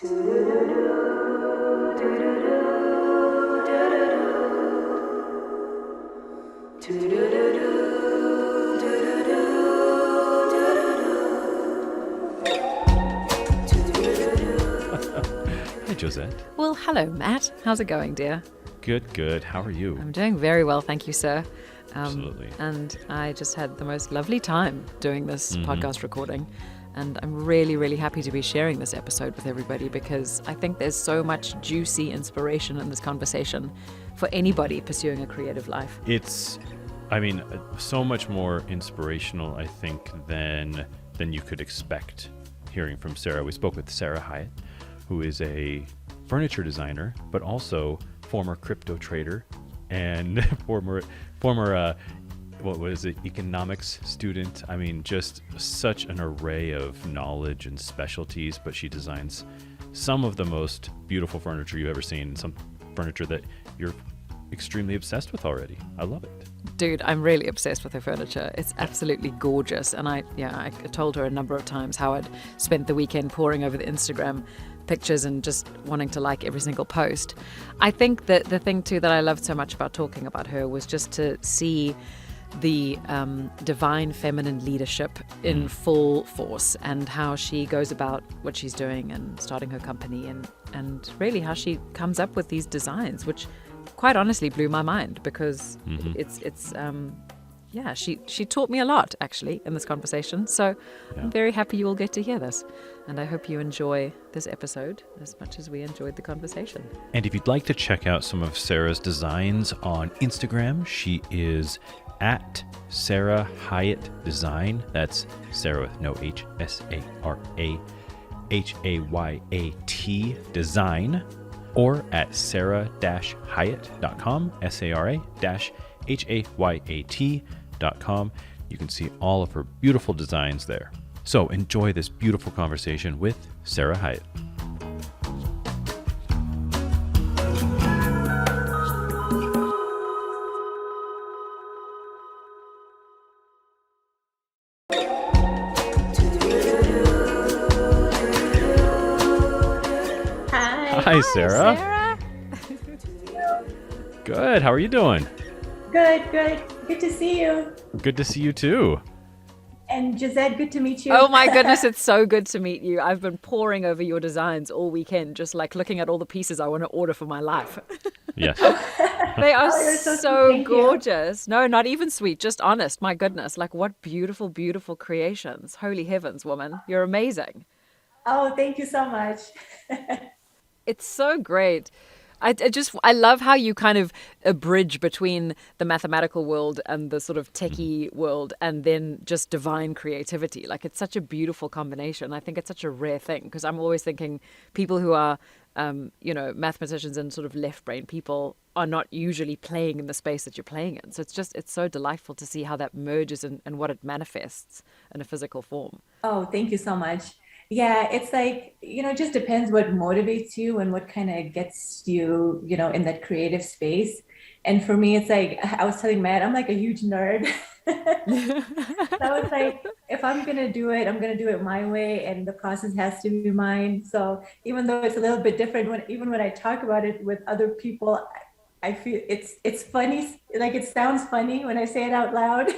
Hi, Josette. Well, hello, Matt. How's it going, dear? Good, good. How are you? I'm doing very well, thank you, sir. Absolutely. And I just had the most lovely time doing this podcast recording. And I'm really, really happy to be sharing this episode with everybody because I think there's so much juicy inspiration in this conversation for anybody pursuing a creative life. It's, so much more inspirational, I think, than you could expect hearing from Sara. We spoke with Sara Hayat, who is a furniture designer, but also former crypto trader and former economics student. I mean, just such an array of knowledge and specialties, but she designs some of the most beautiful furniture you've ever seen, some furniture that you're extremely obsessed with already. I love it. Dude, I'm really obsessed with her furniture. It's absolutely gorgeous. And I told her a number of times how I'd spent the weekend poring over the Instagram pictures and just wanting to like every single post. I think that the thing too that I loved so much about talking about her was just to see the divine feminine leadership in full force and how she goes about what she's doing and starting her company and really how she comes up with these designs, which quite honestly blew my mind because she taught me a lot actually in this conversation. So I'm very happy you all get to hear this. And I hope you enjoy this episode as much as we enjoyed the conversation. And if you'd like to check out some of Sara's designs on Instagram, she is at Sara Hayat Design. That's Sara with no H, SaraHayat Design. Or at sarah-hayat.com, Sara-hayat.com. You can see all of her beautiful designs there. So enjoy this beautiful conversation with Sara Hayat. Hi, Sara. Sara. Good. How are you doing? Good. Good to see you. Good to see you too. And Gisette, good to meet you. Oh my goodness, it's so good to meet you. I've been poring over your designs all weekend, just like looking at all the pieces I want to order for my life. Yes. They are you're so sweet. so Thank you. gorgeous. No, not even sweet, just honest. My goodness, like what beautiful, beautiful creations. Holy heavens, woman. You're amazing. Oh, thank you so much. It's so great. I love how you kind of a bridge between the mathematical world and the sort of techie world and then just divine creativity. Like it's such a beautiful combination. I think it's such a rare thing because I'm always thinking people who are, mathematicians and sort of left brain people are not usually playing in the space that you're playing in. So it's so delightful to see how that merges and what it manifests in a physical form. Oh, thank you so much. Yeah, it's like, it just depends what motivates you and what kind of gets you, in that creative space. And for me, it's like, I was telling Matt, I'm like a huge nerd. So it's like, if I'm going to do it, I'm going to do it my way and the process has to be mine. So even though it's a little bit different, even when I talk about it with other people, I feel it's funny. Like it sounds funny when I say it out loud.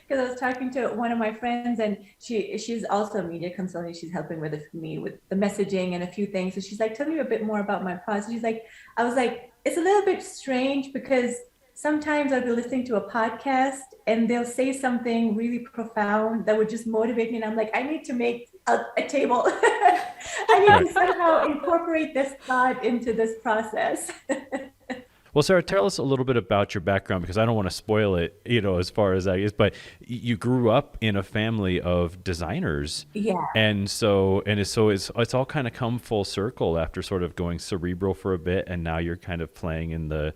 Because I was talking to one of my friends and she's also a media consultant. She's helping with me with the messaging and a few things. So she's like, tell me a bit more about my process. She's like, I was like, it's a little bit strange because sometimes I'll be listening to a podcast and they'll say something really profound that would just motivate me. And I'm like, I need to make a table. I need to somehow incorporate this thought into this process. Well, Sara, tell us a little bit about your background because I don't want to spoil it, as far as that is, but you grew up in a family of designers. Yeah. And it's all kind of come full circle after sort of going cerebral for a bit. And now you're kind of playing in the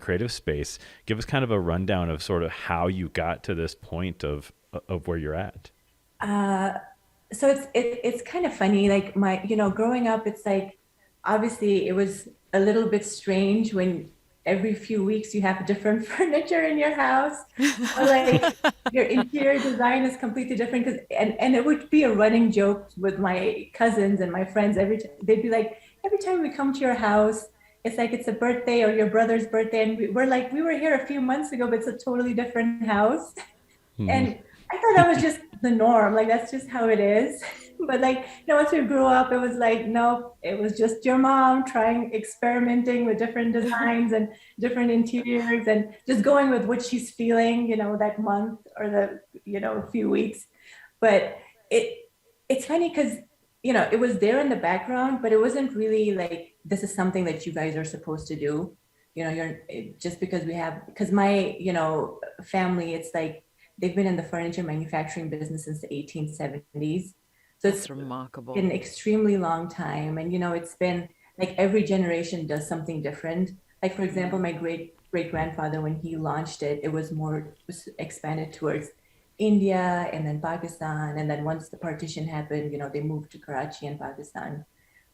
creative space. Give us kind of a rundown of sort of how you got to this point of where you're at. So it's kind of funny, like growing up, it's like, obviously it was a little bit strange when every few weeks you have different furniture in your house, or like your interior design is completely different. Because and it would be a running joke with my cousins and my friends. They'd be like, every time we come to your house, it's like it's a birthday or your brother's birthday, and we're like, we were here a few months ago, but it's a totally different house. Mhm. And I thought that was just the norm. Like that's just how it is. But like, once we grew up, it was like, no, it was just your mom trying, experimenting with different designs and different interiors and just going with what she's feeling, that month or the, few weeks. But it's funny because, it was there in the background, but it wasn't really like, this is something that you guys are supposed to do. Just because because my, family, it's like, they've been in the furniture manufacturing business since the 1870s. So it's That's remarkable. been an extremely long time. And, it's been like every generation does something different. Like, for example, my great grandfather, when he launched it, it was expanded towards India and then Pakistan. And then once the partition happened, they moved to Karachi and Pakistan.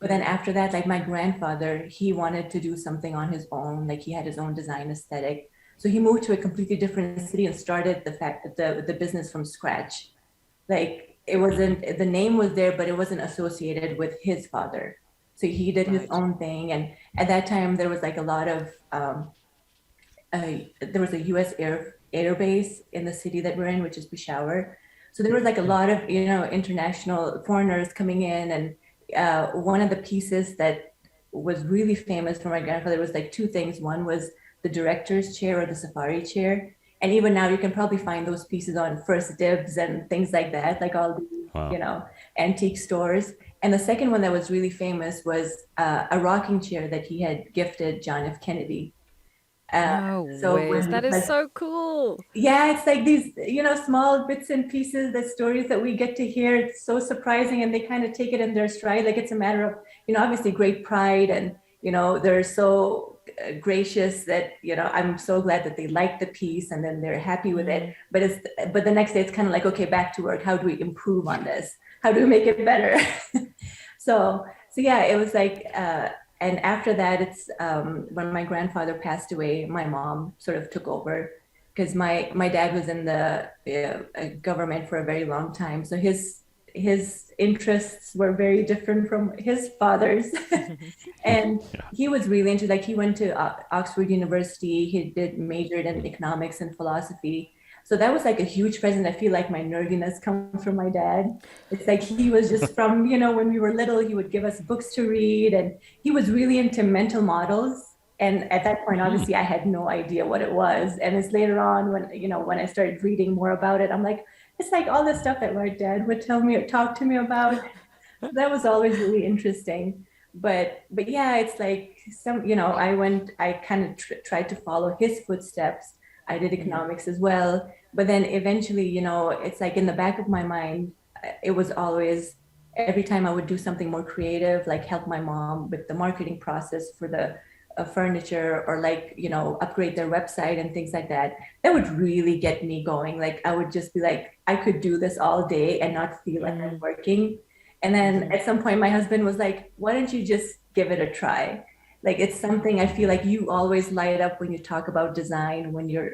But then after that, like my grandfather, he wanted to do something on his own. Like he had his own design aesthetic. So he moved to a completely different city and started the business from scratch. Like it wasn't, the name was there, but it wasn't associated with his father. So he did his Right. own thing. And at that time, there was like a lot of, there was a US air base in the city that we're in, which is Peshawar. So there was like a lot of, international foreigners coming in. And one of the pieces that was really famous for my grandfather was like two things. One was the director's chair or the safari chair. And even now you can probably find those pieces on First Dibs and things like that, like all the, Wow. antique stores. And the second one that was really famous was a rocking chair that he had gifted John F. Kennedy. No So ways. when the That is president, so cool. yeah, it's like these, small bits and pieces, the stories that we get to hear. It's so surprising, and they kind of take it in their stride. Like it's a matter of, obviously great pride, and they're so gracious that I'm so glad that they like the piece, and then they're happy with it. But the next day, it's kind of like, okay, back to work. How do we improve on this? How do we make it better? So yeah, it was like. And after that, it's when my grandfather passed away, my mom sort of took over because my dad was in the government for a very long time. So his interests were very different from his father's. And Yeah. he was really into, like, he went to Oxford University. He did majored in economics and philosophy. So that was like a huge present. I feel like my nerdiness comes from my dad. It's like he was just from, when we were little, he would give us books to read, and he was really into mental models. And at that point, Mm. obviously, I had no idea what it was. And it's later on when I started reading more about it, I'm like, it's like all the stuff that my dad would tell me or talk to me about. So that was always really interesting. But yeah, it's like I kind of tried to follow his footsteps. I did economics as well. But then eventually, it's like in the back of my mind, it was always every time I would do something more creative, like help my mom with the marketing process for the furniture, or like, upgrade their website and things like that. That would really get me going. Like I would just be like, I could do this all day and not feel like I'm working. And then at some point, my husband was like, why don't you just give it a try? Like it's something I feel like you always light up when you talk about design, when you're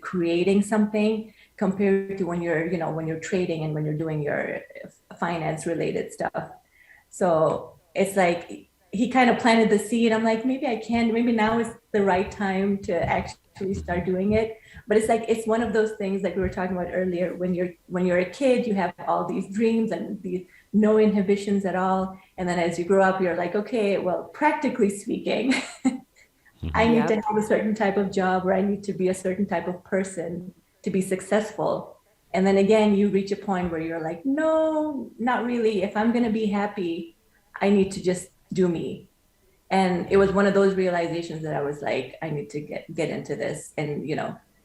creating something compared to when you're trading and when you're doing your finance related stuff. So it's like he kind of planted the seed. I'm like, maybe I can, maybe now is the right time to actually start doing it. But it's like it's one of those things like we were talking about earlier. When you're a kid, you have all these dreams and these no inhibitions at all. And then as you grow up, you're like, okay, well, practically speaking, I need to Yep. have a certain type of job, or I need to be a certain type of person to be successful. And then again, you reach a point where you're like, no, not really. If I'm going to be happy, I need to just do me. And it was one of those realizations that I was like, I need to get into this and,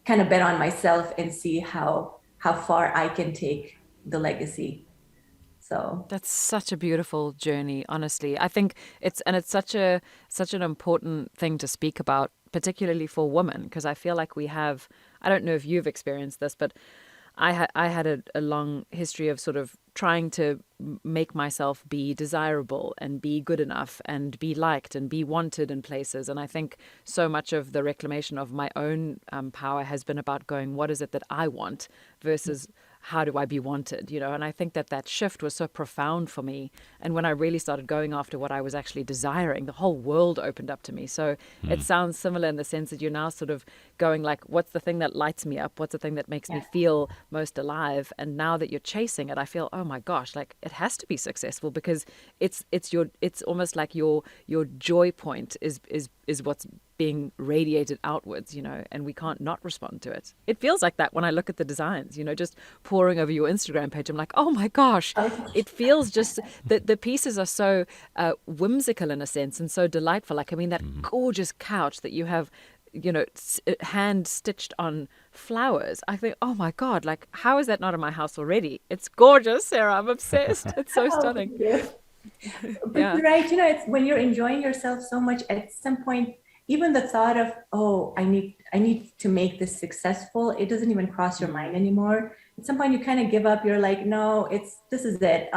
kind of bet on myself and see how far I can take the legacy. So That's such a beautiful journey, honestly. I think it's such an important thing to speak about, particularly for women, because I feel like we have, I don't know if you've experienced this, but I had a long history of sort of trying to make myself be desirable and be good enough and be liked and be wanted in places. And I think so much of the reclamation of my own power has been about going, what is it that I want versus how do I be wanted, you know? And I think that shift was so profound for me. And when I really started going after what I was actually desiring, the whole world opened up to me. So it sounds similar in the sense that you're now sort of going like, what's the thing that lights me up? What's the thing that makes me feel most alive? And now that you're chasing it, I feel, oh my gosh, like it has to be successful because it's almost like your joy point is what's being radiated outwards, you know, and we can't not respond to it. It feels like that when I look at the designs, you know, just poring over your Instagram page. I'm like, oh my gosh, it feels just that the pieces are so whimsical in a sense and so delightful. Like, I mean, that gorgeous couch that you have, you know, hand stitched on flowers. I think, oh my God, like, how is that not in my house already? It's gorgeous, Sarah. I'm obsessed. It's so stunning. But you're right, you know, it's when you're enjoying yourself so much, at some point, even the thought of, oh, I need to make this successful, it doesn't even cross your mind anymore. At some point you kind of give up. You're like, no, this is it.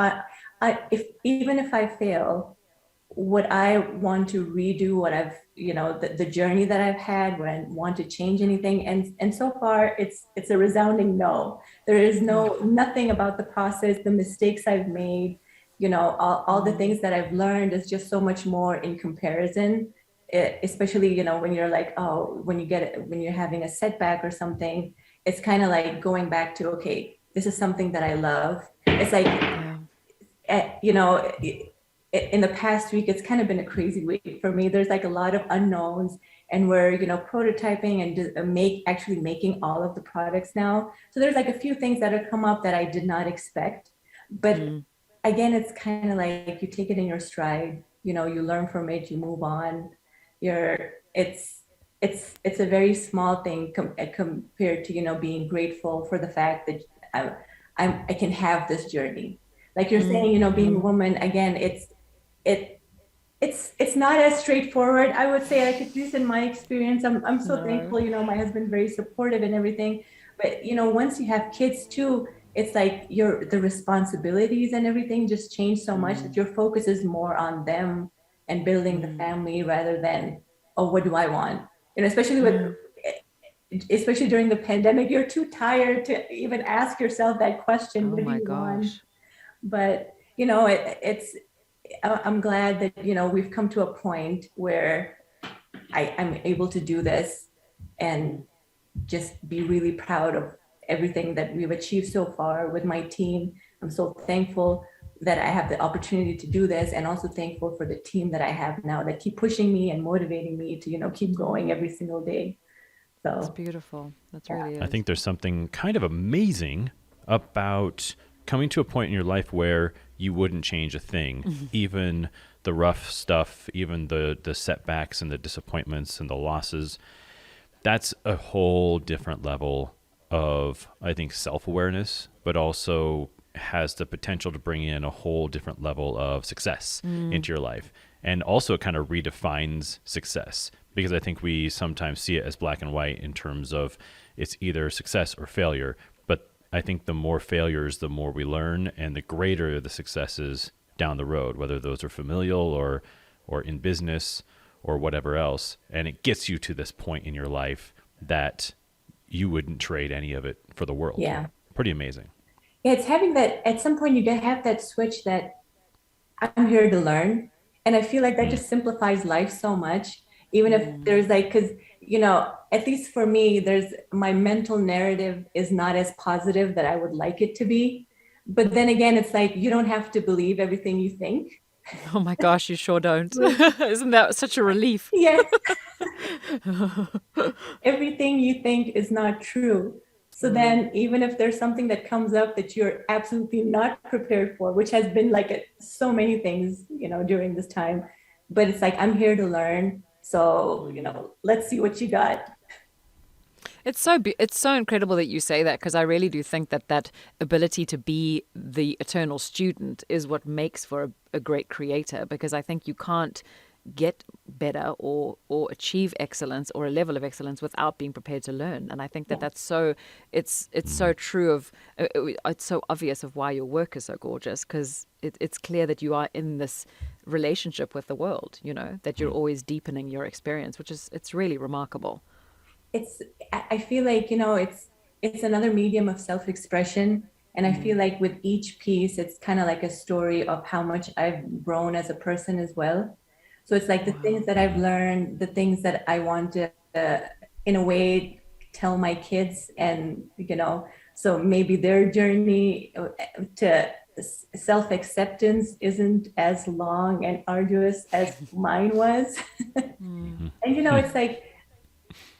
Even if I fail, would I want to redo what I've, you know, the journey that I've had, would I want to change anything? And so far it's a resounding no. There is nothing about the process, the mistakes I've made, you know, all the things that I've learned is just so much more in comparison. Especially, you know, when you're like, oh, when you're having a setback or something, it's kind of like going back to, okay, this is something that I love. It's like, you know, in the past week, it's kind of been a crazy week for me. There's like a lot of unknowns, and we're, you know, prototyping and actually making all of the products now. So there's like a few things that have come up that I did not expect. But again, it's kind of like you take it in your stride, you know, you learn from it, you move on. It's a very small thing compared to, you know, being grateful for the fact that I can have this journey. Like you're saying, you know, being a woman, again, it's not as straightforward. I would say, like, at least in my experience, I'm so thankful, you know, my husband very supportive and everything. But, you know, once you have kids too, it's like the responsibilities and everything just change so much that your focus is more on them and building the family rather than, oh, what do I want? You know, especially during the pandemic, you're too tired to even ask yourself that question. What do you want? But, you know, I'm glad that, you know, we've come to a point where I'm able to do this and just be really proud of everything that we've achieved so far with my team. I'm so thankful that I have the opportunity to do this, and also thankful for the team that I have now that keep pushing me and motivating me to, you know, keep going every single day. So that's beautiful. That's really is. I think there's something kind of amazing about coming to a point in your life where you wouldn't change a thing, even the rough stuff, even the setbacks and the disappointments and the losses. That's a whole different level of, I think, self-awareness, but also has the potential to bring in a whole different level of success into your life. And also it kind of redefines success, because I think we sometimes see it as black and white in terms of it's either success or failure. But I think the more failures, the more we learn, and the greater the successes down the road, whether those are familial or in business or whatever else. And it gets you to this point in your life that you wouldn't trade any of it for the world. Yeah. Pretty amazing. Yeah, it's having that, at some point you have that switch that I'm here to learn. And I feel like that just simplifies life so much. Even if there's like, because, you know, at least for me, my mental narrative is not as positive that I would like it to be. But then again, it's like, you don't have to believe everything you think. Oh my gosh, you sure don't. Isn't that such a relief? Yes. Everything you think is not true. So then even if there's something that comes up that you're absolutely not prepared for, which has been like so many things, you know, during this time, but it's like, I'm here to learn. So, you know, let's see what you got. It's so incredible that you say that, because I really do think that ability to be the eternal student is what makes for a great creator, because I think you can't get better or achieve excellence or a level of excellence without being prepared to learn. And I think that Yeah. that's so it's so true of it's so obvious of why your work is so gorgeous, because it's clear that you are in this relationship with the world, you know, that you're always deepening your experience, which is it's really remarkable. It's I feel like, it's another medium of self-expression. And I feel like with each piece, it's kind of like a story of how much I've grown as a person as well. So it's like the things Wow. that I've learned, the things that I want to, in a way, tell my kids. And, so maybe their journey to self-acceptance isn't as long and arduous as mine was. And, it's like,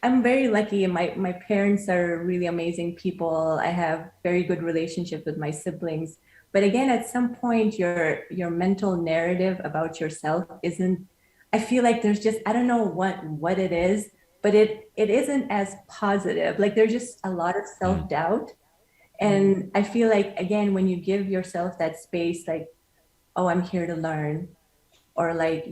I'm very lucky. My parents are really amazing people. I have very good relationship with my siblings. But again, at some point, your mental narrative about yourself isn't. I feel like there's just, I don't know what it is, but it isn't as positive. Like there's just a lot of self-doubt. And I feel like, again, when you give yourself that space, like, oh, I'm here to learn, or like,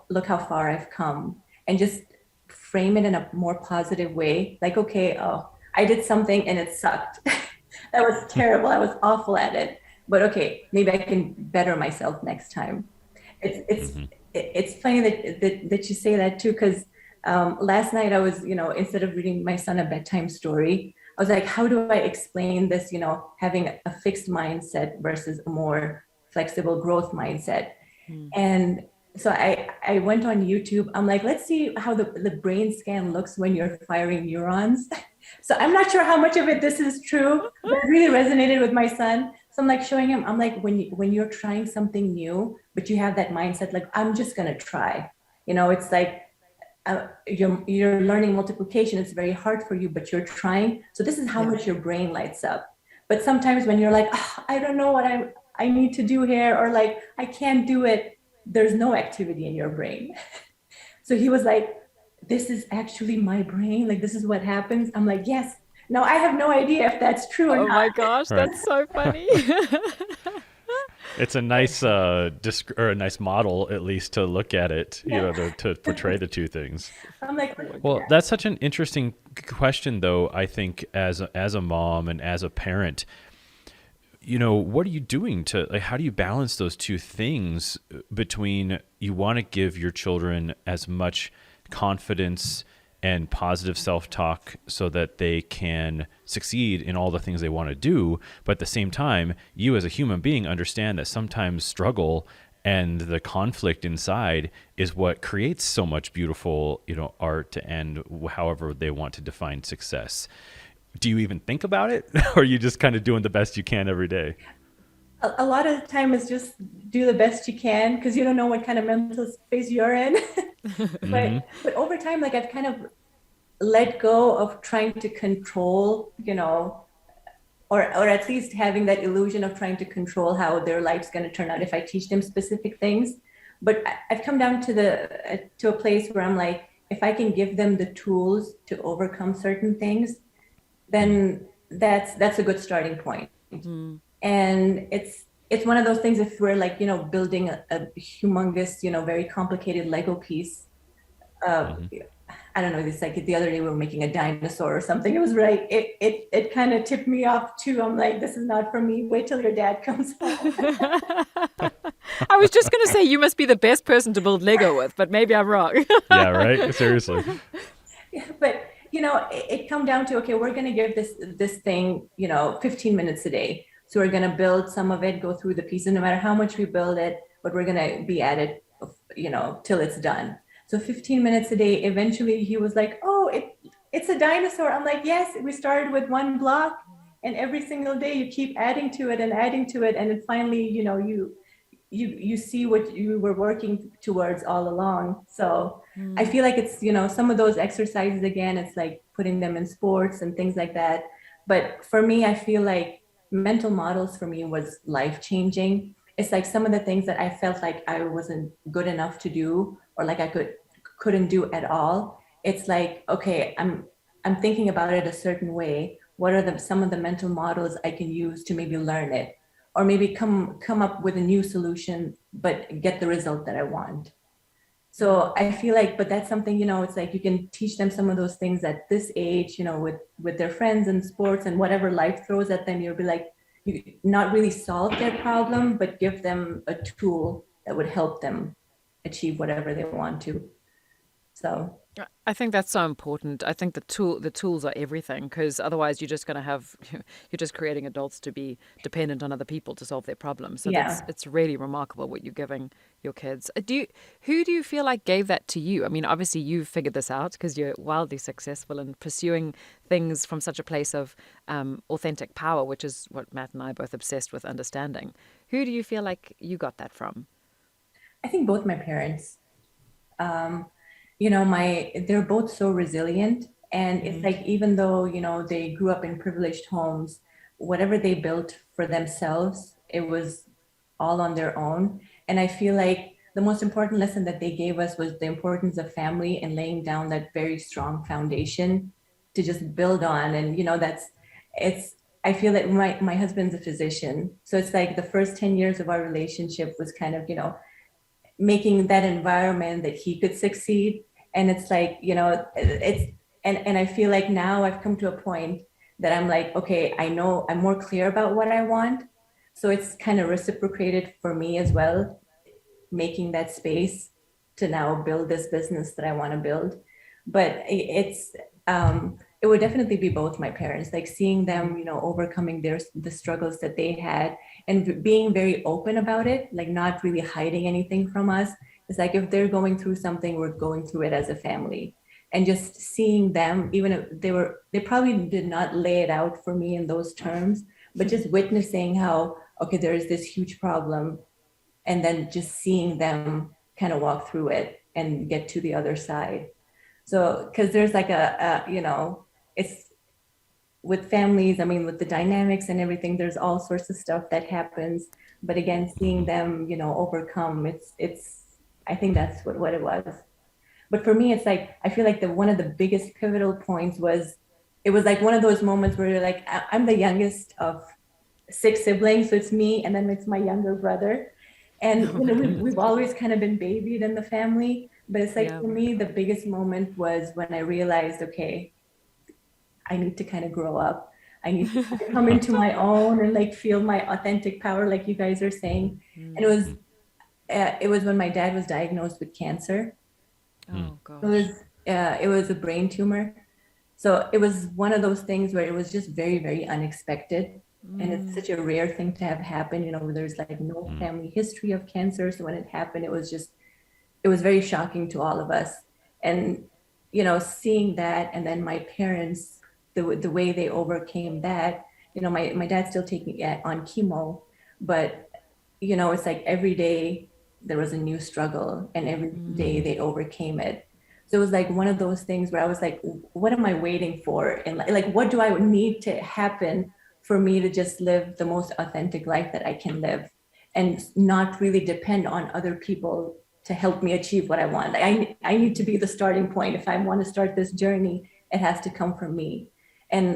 look how far I've come, and just frame it in a more positive way. Like, okay, oh, I did something and it sucked. That was terrible. I was awful at it. But okay, maybe I can better myself next time. It's it's Mm-hmm. it's funny that you say that too, because last night I was, instead of reading my son a bedtime story, I was like, how do I explain this, having a fixed mindset versus a more flexible growth mindset? And so I went on YouTube. I'm like, let's see how the brain scan looks when you're firing neurons. So I'm not sure how much of it this is true, but it really resonated with my son. So I'm like showing him, I'm like, when you're trying something new, but you have that mindset, like, I'm just gonna try. It's like you're learning multiplication. It's very hard for you, but you're trying. So this is how Yeah. much your brain lights up. But sometimes when you're like, "Ah, I don't know what I need to do here," or like, I can't do it, there's no activity in your brain. So he was like, this is actually my brain. Like, this is what happens. I'm like, yes. Now I have no idea if that's true or Oh not. my gosh, Right. that's so funny. It's a nice or a nice model, at least, to look at it, Yeah. to portray the two things. I'm like, Well, yeah. that's such an interesting question, though. I think as a mom and as a parent, what are you doing to, like, how do you balance those two things between, you want to give your children as much confidence and positive self-talk so that they can succeed in all the things they want to do, but at the same time, you as a human being understand that sometimes struggle and the conflict inside is what creates so much beautiful, art, and however they want to define success. Do you even think about it, or are you just kind of doing the best you can every day? A lot of the time is just do the best you can, because you don't know what kind of mental space you're in. Mm-hmm. But over time, like, I've kind of let go of trying to control, or at least having that illusion of trying to control how their life's going to turn out if I teach them specific things. But I've come down to a place where I'm like, if I can give them the tools to overcome certain things, then that's a good starting point. And it's one of those things, if we're like, building a humongous, very complicated Lego piece. Mm-hmm. I don't know, it's like the other day we were making a dinosaur or something. It was right. It kind of tipped me off too. I'm like, this is not for me. Wait till your dad comes home. I was just going to say you must be the best person to build Lego with, but maybe I'm wrong. Yeah, right. Seriously. But it come down to, okay, we're gonna give this thing, 15 minutes a day. So we're gonna build some of it, go through the pieces, no matter how much we build it, but we're gonna be at it, till it's done. So 15 minutes a day. Eventually he was like, oh, it's a dinosaur. I'm like, yes, we started with one block, and every single day you keep adding to it and adding to it, and then finally, you see what you were working towards all along. So I feel like it's, some of those exercises, again, it's like putting them in sports and things like that. But for me, I feel like mental models for me was life changing. It's like some of the things that I felt like I wasn't good enough to do, or like I couldn't do at all. It's like, okay, I'm thinking about it a certain way. What are some of the mental models I can use to maybe learn it, or maybe come up with a new solution, but get the result that I want. So I feel like, but that's something, it's like you can teach them some of those things at this age, with their friends and sports and whatever life throws at them. You'll be like, you not really solve their problem, but give them a tool that would help them achieve whatever they want to. So I think that's so important. I think the tools are everything, because otherwise you're just going to have you're just creating adults to be dependent on other people to solve their problems. So that's yeah. it's really remarkable what you're giving your kids. Who do you feel like gave that to you? I mean, obviously you've figured this out because you're wildly successful in pursuing things from such a place of authentic power, which is what Matt and I are both obsessed with understanding. Who do you feel like you got that from? I think both my parents. Um, they're both so resilient. And it's Mm. like, even though, they grew up in privileged homes, whatever they built for themselves, it was all on their own. And I feel like the most important lesson that they gave us was the importance of family and laying down that very strong foundation to just build on. And, I feel that my husband's a physician. So it's like the first 10 years of our relationship was kind of, making that environment that he could succeed. And it's like, it's and I feel like now I've come to a point that I'm like, okay, I know I'm more clear about what I want. So it's kind of reciprocated for me as well, making that space to now build this business that I want to build. But it would definitely be both my parents, like seeing them, overcoming the struggles that they had and being very open about it, like not really hiding anything from us. It's like if they're going through something, we're going through it as a family. And just seeing them, even if they probably did not lay it out for me in those terms, but just witnessing how, okay, there is this huge problem, and then just seeing them kind of walk through it and get to the other side. So because there's like it's with families, I mean, with the dynamics and everything, there's all sorts of stuff that happens. But again, seeing them, overcome, it's I think that's what it was. But for me, it's like I feel like the one of the biggest pivotal points was, it was like one of those moments where you're like, I'm the youngest of six siblings, so it's me and then it's my younger brother. And Oh my goodness. we've always kind of been babied in the family. But it's like Yeah. for me, the biggest moment was when I realized, okay, I need to kind of grow up. I need to kind of come into my own and like feel my authentic power, like you guys are saying. And Mm. it was when my dad was diagnosed with cancer. Oh It was gosh. it was a brain tumor. So it was one of those things where it was just very, very unexpected. And it's Mm. such a rare thing to have happen. There's like no family history of cancer. So when it happened, it was very shocking to all of us. And, seeing that, and then my parents, the way they overcame that, my dad's still taking it on chemo, but, it's like every day there was a new struggle and every day Mm. they overcame it. So it was like one of those things where I was like, what am I waiting for? And like, what do I need to happen for me to just live the most authentic life that I can live and not really depend on other people to help me achieve what I want? Like, I need to be the starting point. If I want to start this journey, it has to come from me. And,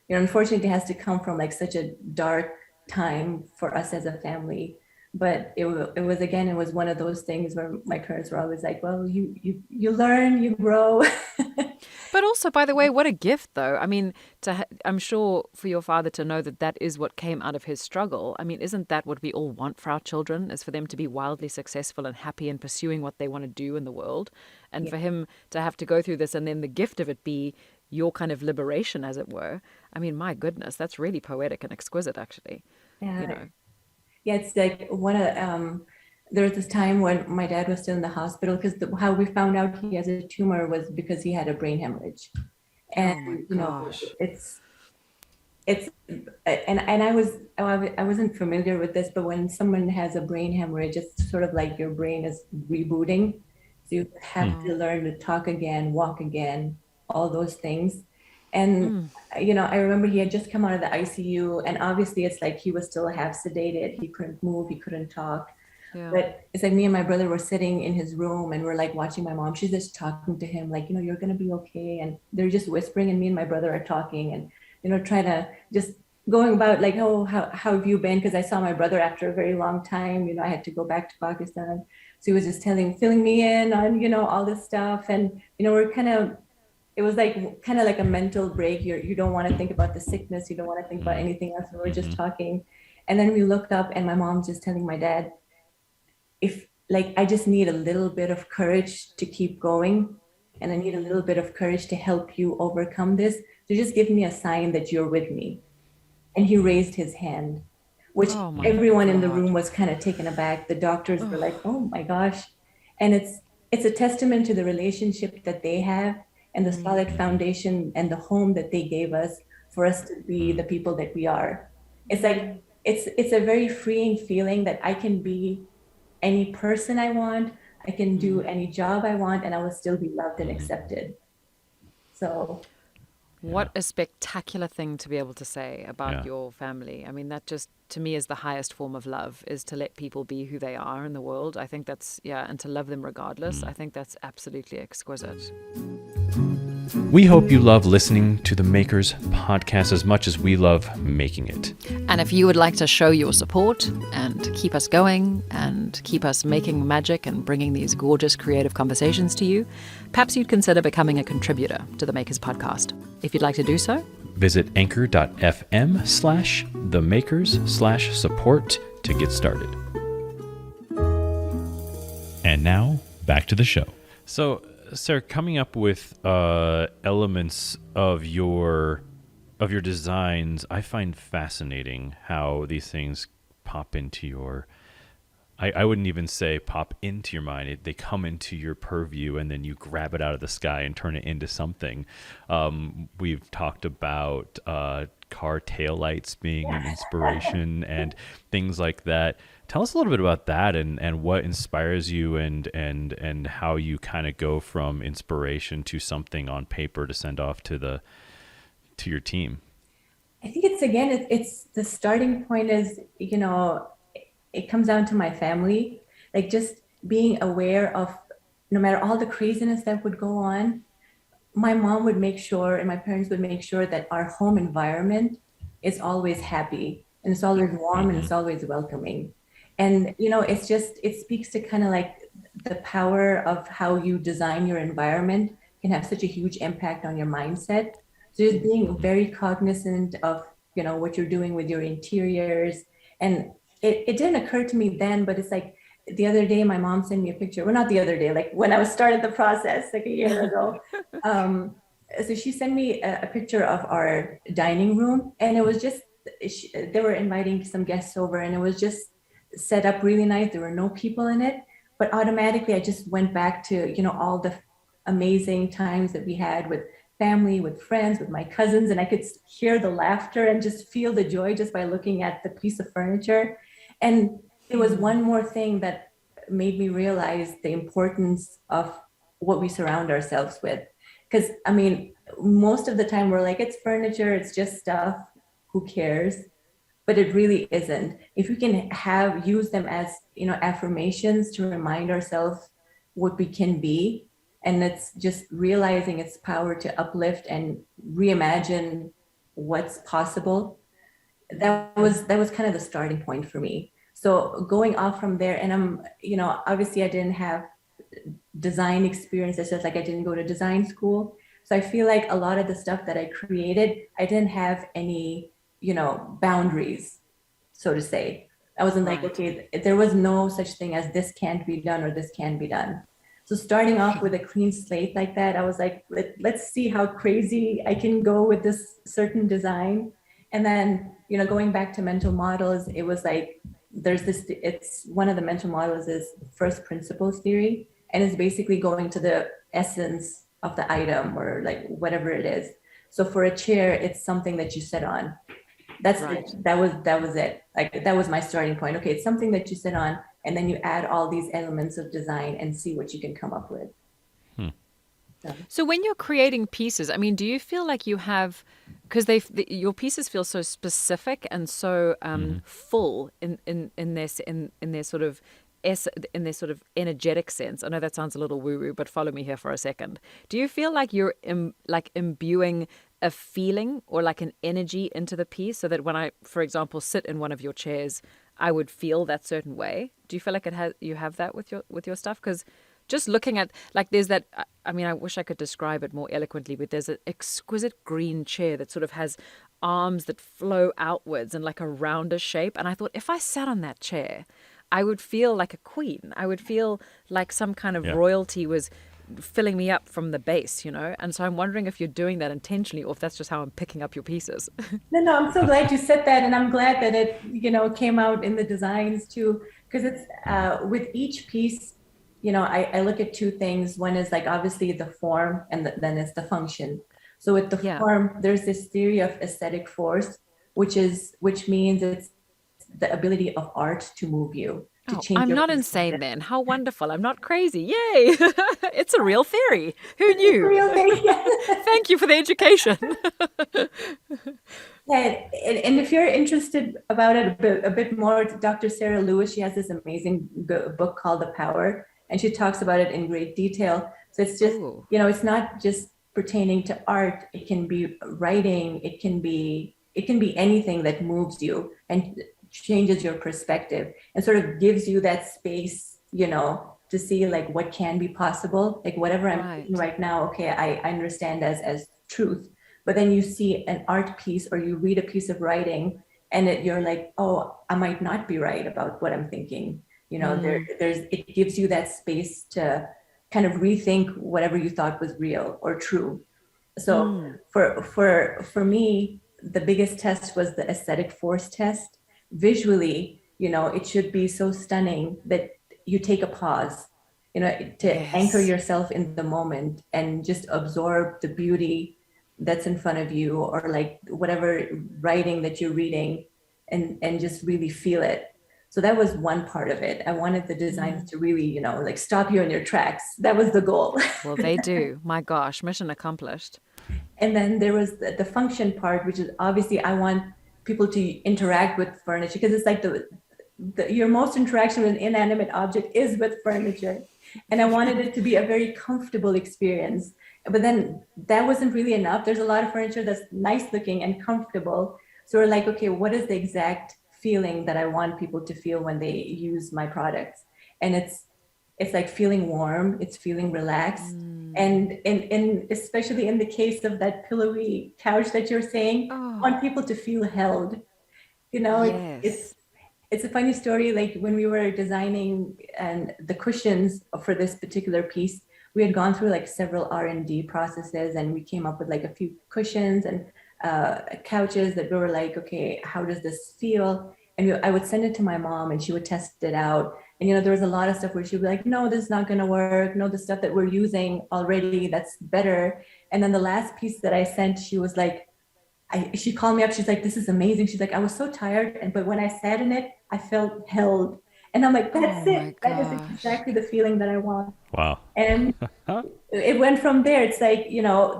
unfortunately, it has to come from like such a dark time for us as a family. But it was one of those things where my parents were always like, well, you learn, you grow. But also, by the way, what a gift, though. I mean, I'm sure for your father to know that that is what came out of his struggle. I mean, isn't that what we all want for our children? Is for them to be wildly successful and happy in pursuing what they want to do in the world, and Yeah. for him to have to go through this, and then the gift of it be your kind of liberation, as it were. I mean, my goodness, that's really poetic and exquisite, actually. You Yeah. know. Yeah, it's like there was this time when my dad was still in the hospital because how we found out he has a tumor was because he had a brain hemorrhage. And, Oh my you know, gosh. it's it's and I wasn't familiar with this, but when someone has a brain hemorrhage, it's sort of like your brain is rebooting. So you have to Wow. learn to talk again, walk again, all those things. And Mm. I remember he had just come out of the ICU, and obviously it's like he was still half sedated. He couldn't move, he couldn't talk. Yeah. But it's like me and my brother were sitting in his room and we're like watching my mom. She's just talking to him, like, you're gonna be okay. And they're just whispering, and me and my brother are talking and, trying to just going about like, oh, how have you been? Because I saw my brother after a very long time. I had to go back to Pakistan. So he was just filling me in on, all this stuff. And, it was like kind of like a mental break. You don't want to think about the sickness. You don't want to think about anything else. We were just talking. And then we looked up and my mom just telling my dad, if like, I just need a little bit of courage to keep going. And I need a little bit of courage to help you overcome this. So just give me a sign that you're with me. And he raised his hand, which Oh my everyone in the God. room was kind of taken aback. The doctors were like, "Oh my gosh." And it's a testament to the relationship that they have and the solid foundation and the home that they gave us for us to be the people that we are. It's like it's a very freeing feeling that I can be any person I want, I can do any job I want, and I will still be loved and accepted. So What a spectacular thing to be able to say about Yeah. your family. I mean, that just to me is the highest form of love, is to let people be who they are in the world. I think that's, yeah, and to love them regardless. I think that's absolutely exquisite. We hope you love listening to the Makers podcast as much as we love making it. And if you would like to show your support and keep us going and keep us making magic and bringing these gorgeous creative conversations to you, perhaps you'd consider becoming a contributor to the Makers podcast. If you'd like to do so, Visit anchor.fm/themakers/support to get started. And now, back to the show. So, Sarah, coming up with elements of your designs, I find fascinating how these things pop into your. I wouldn't even say pop into your mind. They come into your purview, and then you grab it out of the sky and turn it into something. We've talked about car taillights being an inspiration and things like that. Tell us a little bit about that and what inspires you and how you kind of go from inspiration to something on paper to send off to your team. I think it's the starting point is, it comes down to my family, like just being aware of no matter all the craziness that would go on, my mom would make sure and my parents would make sure that our home environment is always happy and it's always warm and it's always welcoming. And, it speaks to kind of like the power of how you design your environment can have such a huge impact on your mindset. So just being very cognizant of, what you're doing with your interiors. And it didn't occur to me then, but it's like the other day, my mom sent me a picture. Well, not the other day, like when I was started the process, like a year ago. So she sent me a picture of our dining room, and it was just, they were inviting some guests over, and it was just set up really nice. There were no people in it, but automatically I just went back to, all the amazing times that we had with family, with friends, with my cousins, and I could hear the laughter and just feel the joy just by looking at the piece of furniture. And it was one more thing that made me realize the importance of what we surround ourselves with. Because, I mean, most of the time we're like, it's furniture, it's just stuff, who cares? But it really isn't. If we can use them as, affirmations to remind ourselves what we can be, and it's just realizing its power to uplift and reimagine what's possible. That was kind of the starting point for me. So going off from there, and I'm, obviously I didn't have design experience. It's just like I didn't go to design school. So I feel like a lot of the stuff that I created, I didn't have any, boundaries, so to say. I wasn't like, okay, there was no such thing as this can't be done or this can be done. So starting off with a clean slate like that, I was like, let's see how crazy I can go with this certain design. And then, going back to mental models, it was like, it's one of the mental models is first principles theory. And it's basically going to the essence of the item or like whatever it is. So for a chair, it's something that you sit on. That was it. Like that was my starting point. Okay, it's something that you sit on, and then you add all these elements of design and see what you can come up with. So when you're creating pieces, I mean, do you feel like you have, because your pieces feel so specific and so full in their sort of in their sort of energetic sense. I know that sounds a little woo-woo, but follow me here for a second. Do you feel like you're imbuing a feeling or like an energy into the piece, so that when I, for example, sit in one of your chairs, I would feel that certain way. Do you feel like you have that with your stuff? Because just looking at, like, there's that, I mean, I wish I could describe it more eloquently, but there's an exquisite green chair that sort of has arms that flow outwards in like a rounder shape. And I thought, if I sat on that chair, I would feel like a queen. I would feel like some kind of Yeah. royalty was filling me up from the base, you know? And so I'm wondering if you're doing that intentionally or if that's just how I'm picking up your pieces. No, I'm so glad you said that, and I'm glad that it, came out in the designs too, because it's with each piece, I look at two things. One is like obviously the form, and then it's the function. So with the Yeah. form, there's this theory of aesthetic force, which means it's the ability of art to move you, to Oh, change I'm your not perspective. insane then. How wonderful. I'm not crazy. Yay. It's a real theory. Who It's a knew? real thing. Thank you for the education. Yeah, and if you're interested about it a bit more, Dr. Sarah Lewis, she has this amazing book called The Power, and she talks about it in great detail. So it's just, Ooh. it's not just pertaining to art. It can be writing. It can be anything that moves you and changes your perspective and sort of gives you that space, to see like what can be possible, like whatever I'm thinking Right. right now. Okay, I understand as truth, but then you see an art piece or you read a piece of writing, and you're like, oh, I might not be right about what I'm thinking. It gives you that space to kind of rethink whatever you thought was real or true. So Mm. for me, the biggest test was the aesthetic force test. Visually, it should be so stunning that you take a pause, to anchor Yes. yourself in the moment and just absorb the beauty that's in front of you, or like whatever writing that you're reading, and just really feel it. So that was one part of it. I wanted the designs to really, like stop you in your tracks. That was the goal. Well, they do. My gosh, mission accomplished. And then there was the function part, which is obviously I want people to interact with furniture, because it's like your most interaction with an inanimate object is with furniture. And I wanted it to be a very comfortable experience. But then that wasn't really enough. There's a lot of furniture that's nice looking and comfortable. So we're like, okay, what is the exact feeling that I want people to feel when they use my products? And it's like feeling warm, it's feeling relaxed. And especially in the case of that pillowy couch that you're saying, I Oh, want people to feel held. It's yes. it's a funny story. Like when we were designing and the cushions for this particular piece, we had gone through like several R&D processes, and we came up with like a few cushions and couches that we were like, okay, how does this feel? And I would send it to my mom, and she would test it out. And there was a lot of stuff where she'd be like, no, this is not going to work. No, the stuff that we're using already, that's better. And then the last piece that I sent, she was like, she called me up. She's like, this is amazing. She's like, I was so tired, but when I sat in it, I felt held. And I'm like, Oh that's my it. That is gosh. exactly the feeling that I want. Wow. And it went from there. It's like,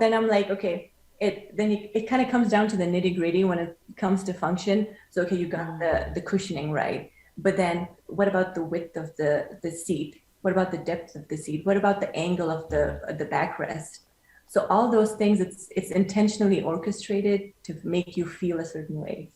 then I'm like, okay, it kind of comes down to the nitty gritty when it comes to function. So, okay, you got the cushioning right. But then what about the width of the seat? What about the depth of the seat? What about the angle of the backrest? So all those things, it's intentionally orchestrated to make you feel a certain way.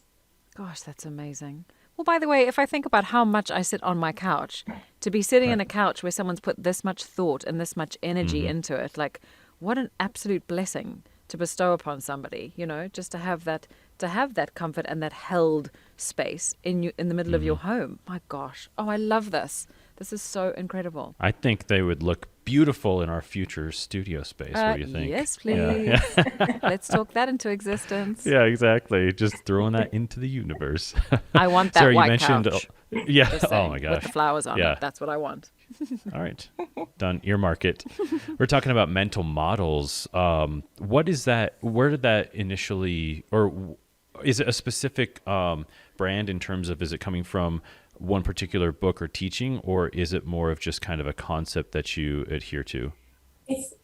Gosh, that's amazing. Well, by the way, if I think about how much I sit on my couch, to be sitting Right. in a couch where someone's put this much thought and this much energy Hmm. into it, like what an absolute blessing to bestow upon somebody, just to have that comfort and that held space in the middle of your home. My gosh. Oh, I love this. This is so incredible. I think they would look beautiful in our future studio space. What do you think? Yes, Yeah. please. Yeah. Let's talk that into existence. Yeah, exactly. Just throwing that into the universe. I want that Sarah, you white mentioned. couch. Yeah. Just Oh saying, my with gosh. the flowers on Yeah. it. That's what I want. All right. Done. Earmark it. We're talking about mental models. What is that? Where did that initially, is it a specific brand in terms of, is it coming from one particular book or teaching, or is it more of just kind of a concept that you adhere to? It's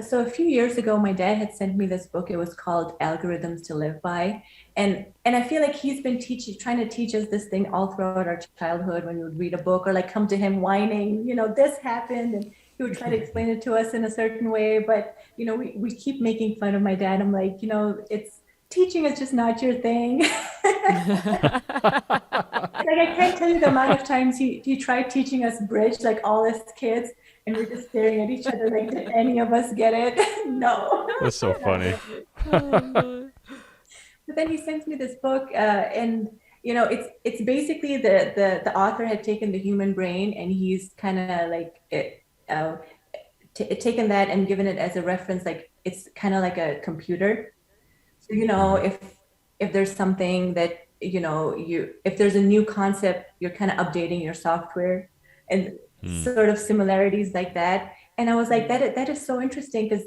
so a few years ago, my dad had sent me this book. It was called Algorithms to Live By, and I feel like he's been trying to teach us this thing all throughout our childhood. When we would read a book or like come to him whining, this happened, and he would try to explain it to us in a certain way. But we keep making fun of my dad. I'm like, it's teaching is just not your thing. like I can't tell you the amount of times he tried teaching us bridge, like all his kids, and we're just staring at each other like, did any of us get it? No. That's so funny. But then he sends me this book, and it's basically the author had taken the human brain, and he's kind of like taken that and given it as a reference, like it's kind of like a computer. So if there's something that if there's a new concept, you're kind of updating your software, and sort of similarities like that. And I was like, that is so interesting, because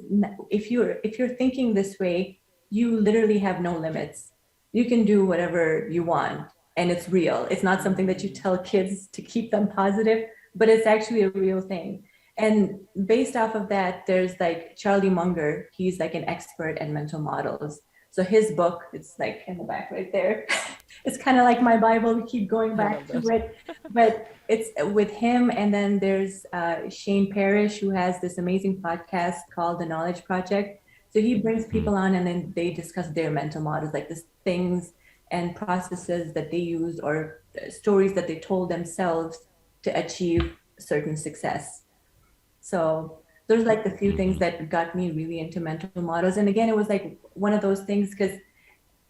if you're thinking this way, you literally have no limits. You can do whatever you want, and it's real. It's not something that you tell kids to keep them positive, but it's actually a real thing. And based off of that, there's like Charlie Munger. He's like an expert at mental models. So his book, it's like in the back right there. It's kind of like my Bible. We keep going back to it, but it's with him. And then there's Shane Parrish, who has this amazing podcast called The Knowledge Project. So he brings people on, and then they discuss their mental models, like the things and processes that they use, or stories that they told themselves to achieve certain success. So there's like the few things that got me really into mental models. And again, it was like one of those things, because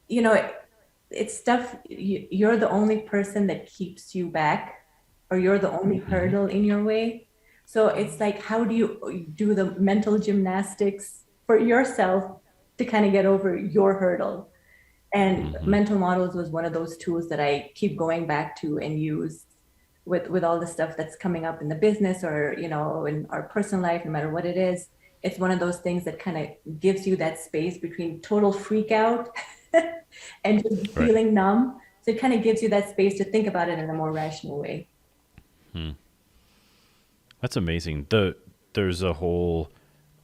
it's stuff you're the only person that keeps you back, or you're the only hurdle in your way. So it's like, how do you do the mental gymnastics for yourself to kind of get over your hurdle? And mental models was one of those tools that I keep going back to and use with all the stuff that's coming up in the business, or in our personal life, no matter what it is. It's one of those things that kind of gives you that space between total freak out and just feeling numb. So it kind of gives you that space to think about it in a more rational way. That's amazing. There's a whole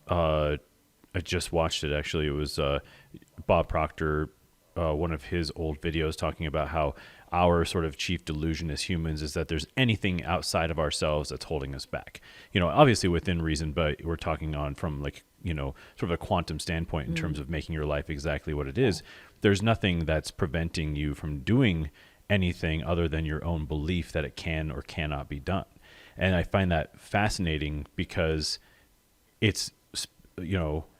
I just watched it, actually. It was Bob Proctor, one of his old videos, talking about how our sort of chief delusion as humans is that there's anything outside of ourselves that's holding us back. Obviously within reason, but we're talking on from like, sort of a quantum standpoint in terms of making your life exactly what it is. There's nothing that's preventing you from doing anything other than your own belief that it can or cannot be done. And I find that fascinating, because it's,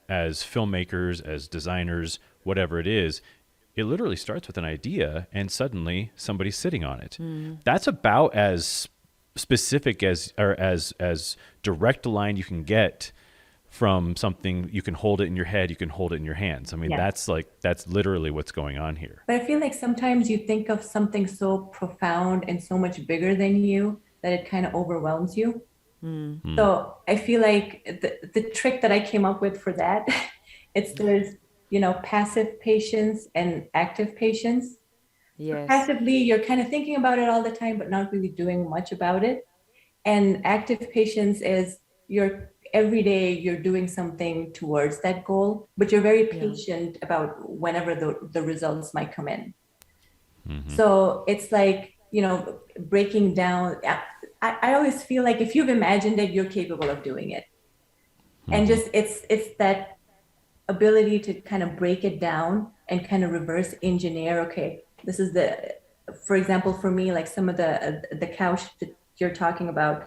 as filmmakers, as designers, whatever it is, it literally starts with an idea and suddenly somebody's sitting on it. That's about as specific as direct a line you can get from something. You can hold it in your head, you can hold it in your hands. I mean, that's literally what's going on here. But I feel like sometimes you think of something so profound and so much bigger than you that it kind of overwhelms you. So I feel like the trick that I came up with for that, there's passive patience and active patience. Yes. Passively, you're kind of thinking about it all the time, but not really doing much about it. And active patience is every day you're doing something towards that goal, but you're very patient about whenever the results might come in. So it's like, breaking down. I always feel like if you've imagined it, you're capable of doing it. And just it's that ability to kind of break it down and kind of reverse engineer. Okay, this is for example, for me, like some of the couch that you're talking about,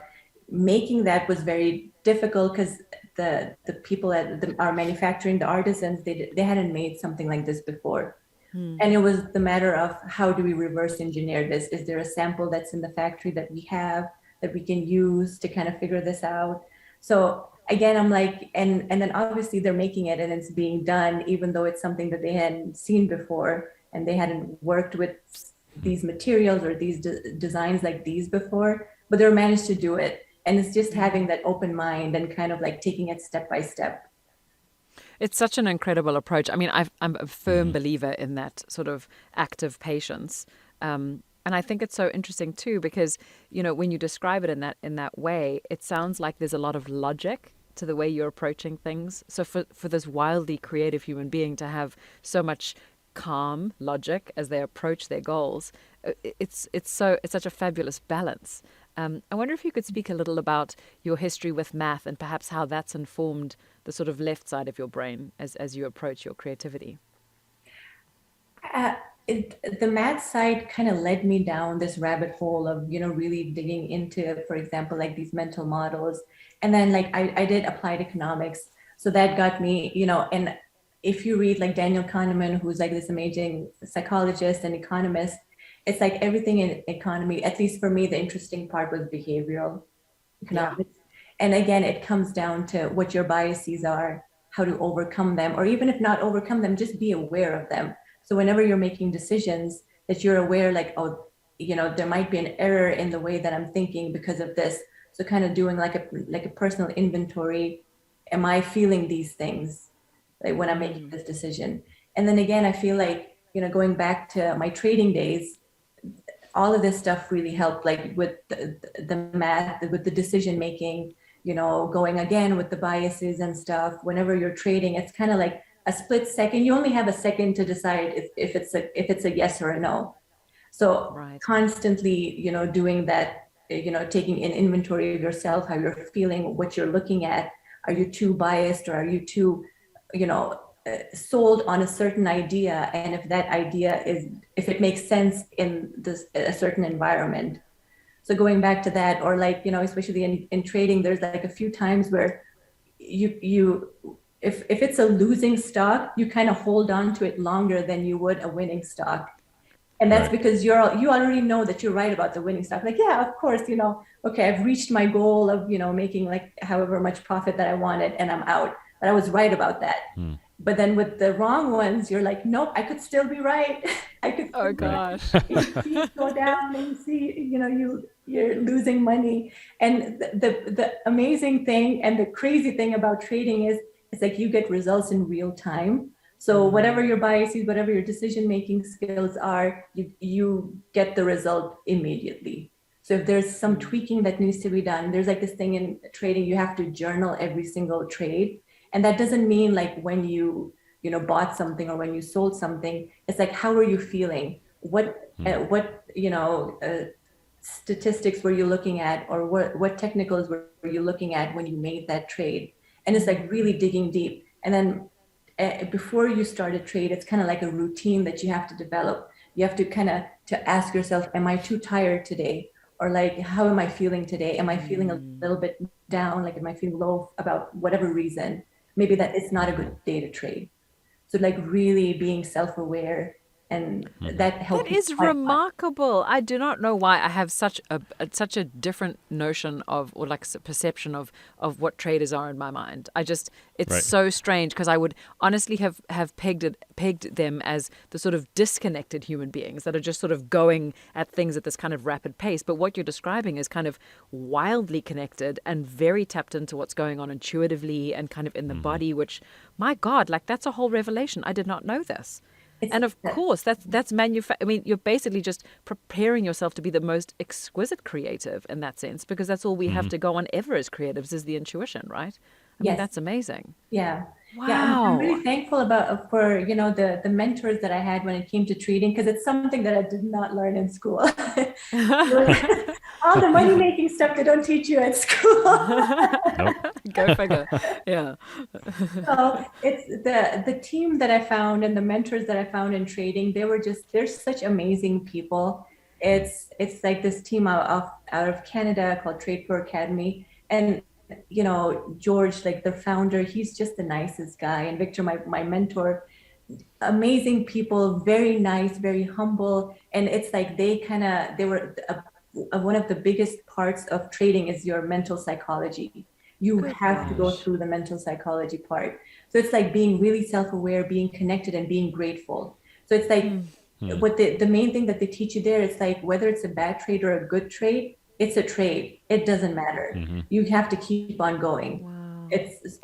making that was very difficult, because the people that are manufacturing, the artisans, they hadn't made something like this before. And it was the matter of, how do we reverse engineer this? Is there a sample that's in the factory that we have that we can use to kind of figure this out? So again, I'm like, and then obviously they're making it and it's being done, even though it's something that they hadn't seen before and they hadn't worked with these materials or these designs like these before, but they're managed to do it. And it's just having that open mind and kind of like taking it step by step. It's such an incredible approach. I mean, I'm a firm believer in that sort of active patience. And I think it's so interesting too, because, when you describe it in that way, it sounds like there's a lot of logic to the way you're approaching things. So for this wildly creative human being to have so much calm logic as they approach their goals, it's such a fabulous balance. I wonder if you could speak a little about your history with math and perhaps how that's informed the sort of left side of your brain as you approach your creativity. the math side kind of led me down this rabbit hole of, really digging into, for example, like these mental models. And then like I did applied economics. So that got me, and if you read like Daniel Kahneman, who's like this amazing psychologist and economist, it's like everything in economy, at least for me, the interesting part was behavioral economics. And again, it comes down to what your biases are, how to overcome them, or even if not overcome them, just be aware of them. So whenever you're making decisions, that you're aware, like, oh, there might be an error in the way that I'm thinking because of this. So kind of doing like a personal inventory. Am I feeling these things like when I'm making this decision? And then again, I feel like, going back to my trading days, all of this stuff really helped, like with the math, with the decision making, going again with the biases and stuff. Whenever you're trading, it's kind of like a split second. You only have a second to decide if it's a yes or a no. So Right. constantly, doing that, taking an inventory of yourself, how you're feeling, what you're looking at. Are you too biased, or are you too, sold on a certain idea? And if that idea if it makes sense in a certain environment. So going back to that, or like, especially in trading, there's like a few times where if it's a losing stock, you kind of hold on to it longer than you would a winning stock. And that's Right. because you already know that you're right about the winning stock. Like, yeah, of course, okay, I've reached my goal of, making like however much profit that I wanted, and I'm out. But I was right about that. But then with the wrong ones, you're like, nope, I could still be right. I could still Oh be right. gosh. You see it go down, and you see, you're losing money. And the amazing thing and the crazy thing about trading is it's like you get results in real time. So whatever your biases, whatever your decision-making skills are, you get the result immediately. So if there's some tweaking that needs to be done, there's like this thing in trading, you have to journal every single trade. And that doesn't mean like when you bought something or when you sold something. It's like, how are you feeling? What statistics were you looking at, or what technicals were you looking at when you made that trade? And it's like really digging deep. And then before you start a trade, it's kind of like a routine that you have to develop. You have to kind of to ask yourself, am I too tired today? Or like, how am I feeling today? Am I feeling a little bit down? Like, am I feeling low about whatever reason? Maybe that it's not a good day to trade. So like really being self-aware, and that That helped me is quite a lot. remarkable. I do not know why I have such a different notion of, or like perception of what traders are in my mind. It's Right. so strange, because I would honestly have pegged them as the sort of disconnected human beings that are just sort of going at things at this kind of rapid pace. But what you're describing is kind of wildly connected and very tapped into what's going on intuitively and kind of in the body, which, my God, like that's a whole revelation. I did not know this. It's And of course, that's I mean, you're basically just preparing yourself to be the most exquisite creative in that sense, because that's all we have to go on ever as creatives is the intuition, right? I mean, yes. that's amazing. Yeah. Yeah, I'm Wow. really thankful for the mentors that I had when it came to trading, because it's something that I did not learn in school. All the money making stuff they don't teach you at school. Nope. Go figure. Yeah. So it's the team that I found and the mentors that I found in trading, they're such amazing people. It's like this team out of Canada called Trade Pro Academy. And George, like the founder, he's just the nicest guy. And Victor, my mentor, amazing people, very nice, very humble. And it's like they were one of the biggest parts of trading is your mental psychology. You Good have to go gosh. through the mental psychology part. So it's like being really self-aware, being connected, and being grateful. So it's like what the main thing that they teach you there is like whether it's a bad trade or a good trade, it's a trade. It doesn't matter. You have to keep on going. Wow.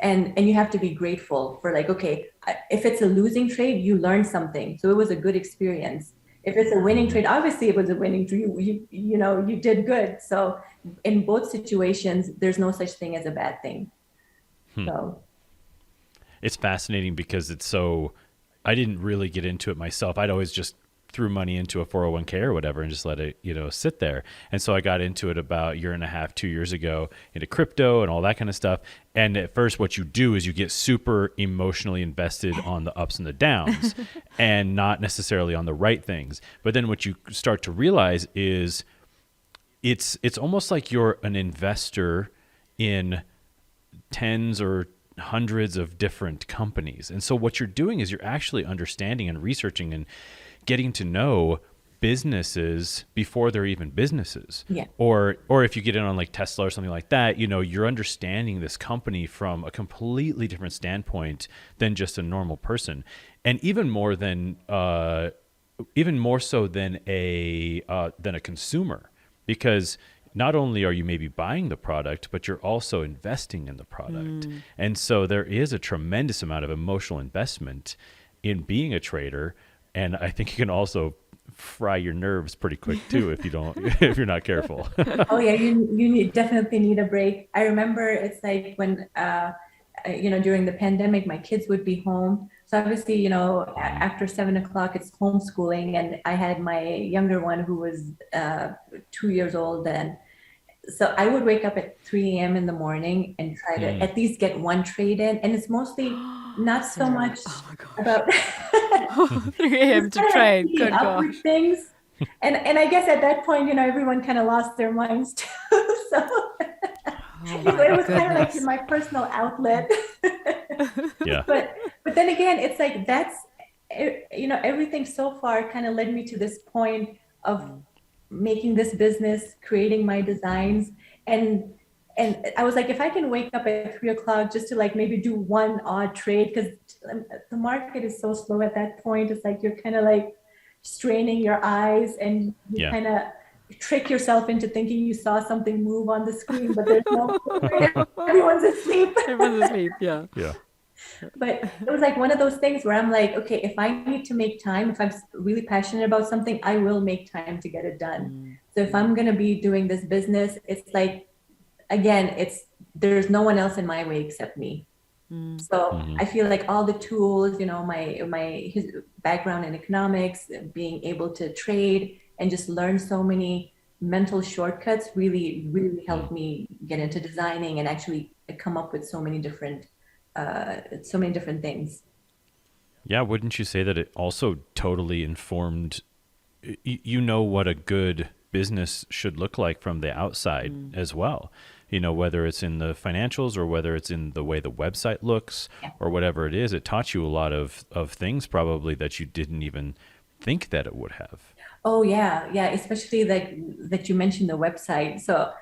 And you have to be grateful for like, okay, if it's a losing trade, you learned something. So it was a good experience. If it's a winning trade, obviously it was a winning trade. You did good. So in both situations, there's no such thing as a bad thing. So It's fascinating because it's so, I didn't really get into it myself. I'd always just threw money into a 401k or whatever and just let it, sit there. And so I got into it about a year and a half, 2 years ago, into crypto and all that kind of stuff. And at first what you do is you get super emotionally invested on the ups and the downs and not necessarily on the right things. But then what you start to realize is it's almost like you're an investor in tens or hundreds of different companies. And so what you're doing is you're actually understanding and researching and getting to know businesses before they're even businesses. Yeah. Or if you get in on like Tesla or something like that, you're understanding this company from a completely different standpoint than just a normal person. And even more so than a consumer, because not only are you maybe buying the product, but you're also investing in the product. And so there is a tremendous amount of emotional investment in being a trader. And I think you can also fry your nerves pretty quick too if you're not careful. Oh yeah, definitely need a break. I remember it's like when during the pandemic, my kids would be home. So obviously, after 7 o'clock, it's homeschooling, and I had my younger one who was 2 years old then. So I would wake up at 3 a.m. in the morning and try to at least get one trade in. And it's mostly not so much about 3 a.m. to trade. Good upward gosh. things. And I guess at that point, everyone kind of lost their minds too. So it was kind of like my personal outlet. Yeah. But then again, it's like that's, everything so far kind of led me to this point of making this business, creating my designs. And I was like, if I can wake up at 3 o'clock just to like maybe do one odd trade, because the market is so slow at that point. It's like you're kind of like straining your eyes and you kind of trick yourself into thinking you saw something move on the screen, but there's no, everyone's asleep. Everyone's asleep, yeah. Yeah. But it was like one of those things where I'm like, okay, if I need to make time, if I'm really passionate about something, I will make time to get it done. So if I'm going to be doing this business, it's like, again, there's no one else in my way except me. So I feel like all the tools, his background in economics, being able to trade and just learn so many mental shortcuts really, really helped me get into designing and actually come up with so many different things. Yeah, wouldn't you say that it also totally informed, what a good business should look like from the outside as well? Whether it's in the financials or whether it's in the way the website looks or whatever it is, it taught you a lot of things probably that you didn't even think that it would have. Oh yeah, especially like that you mentioned the website. So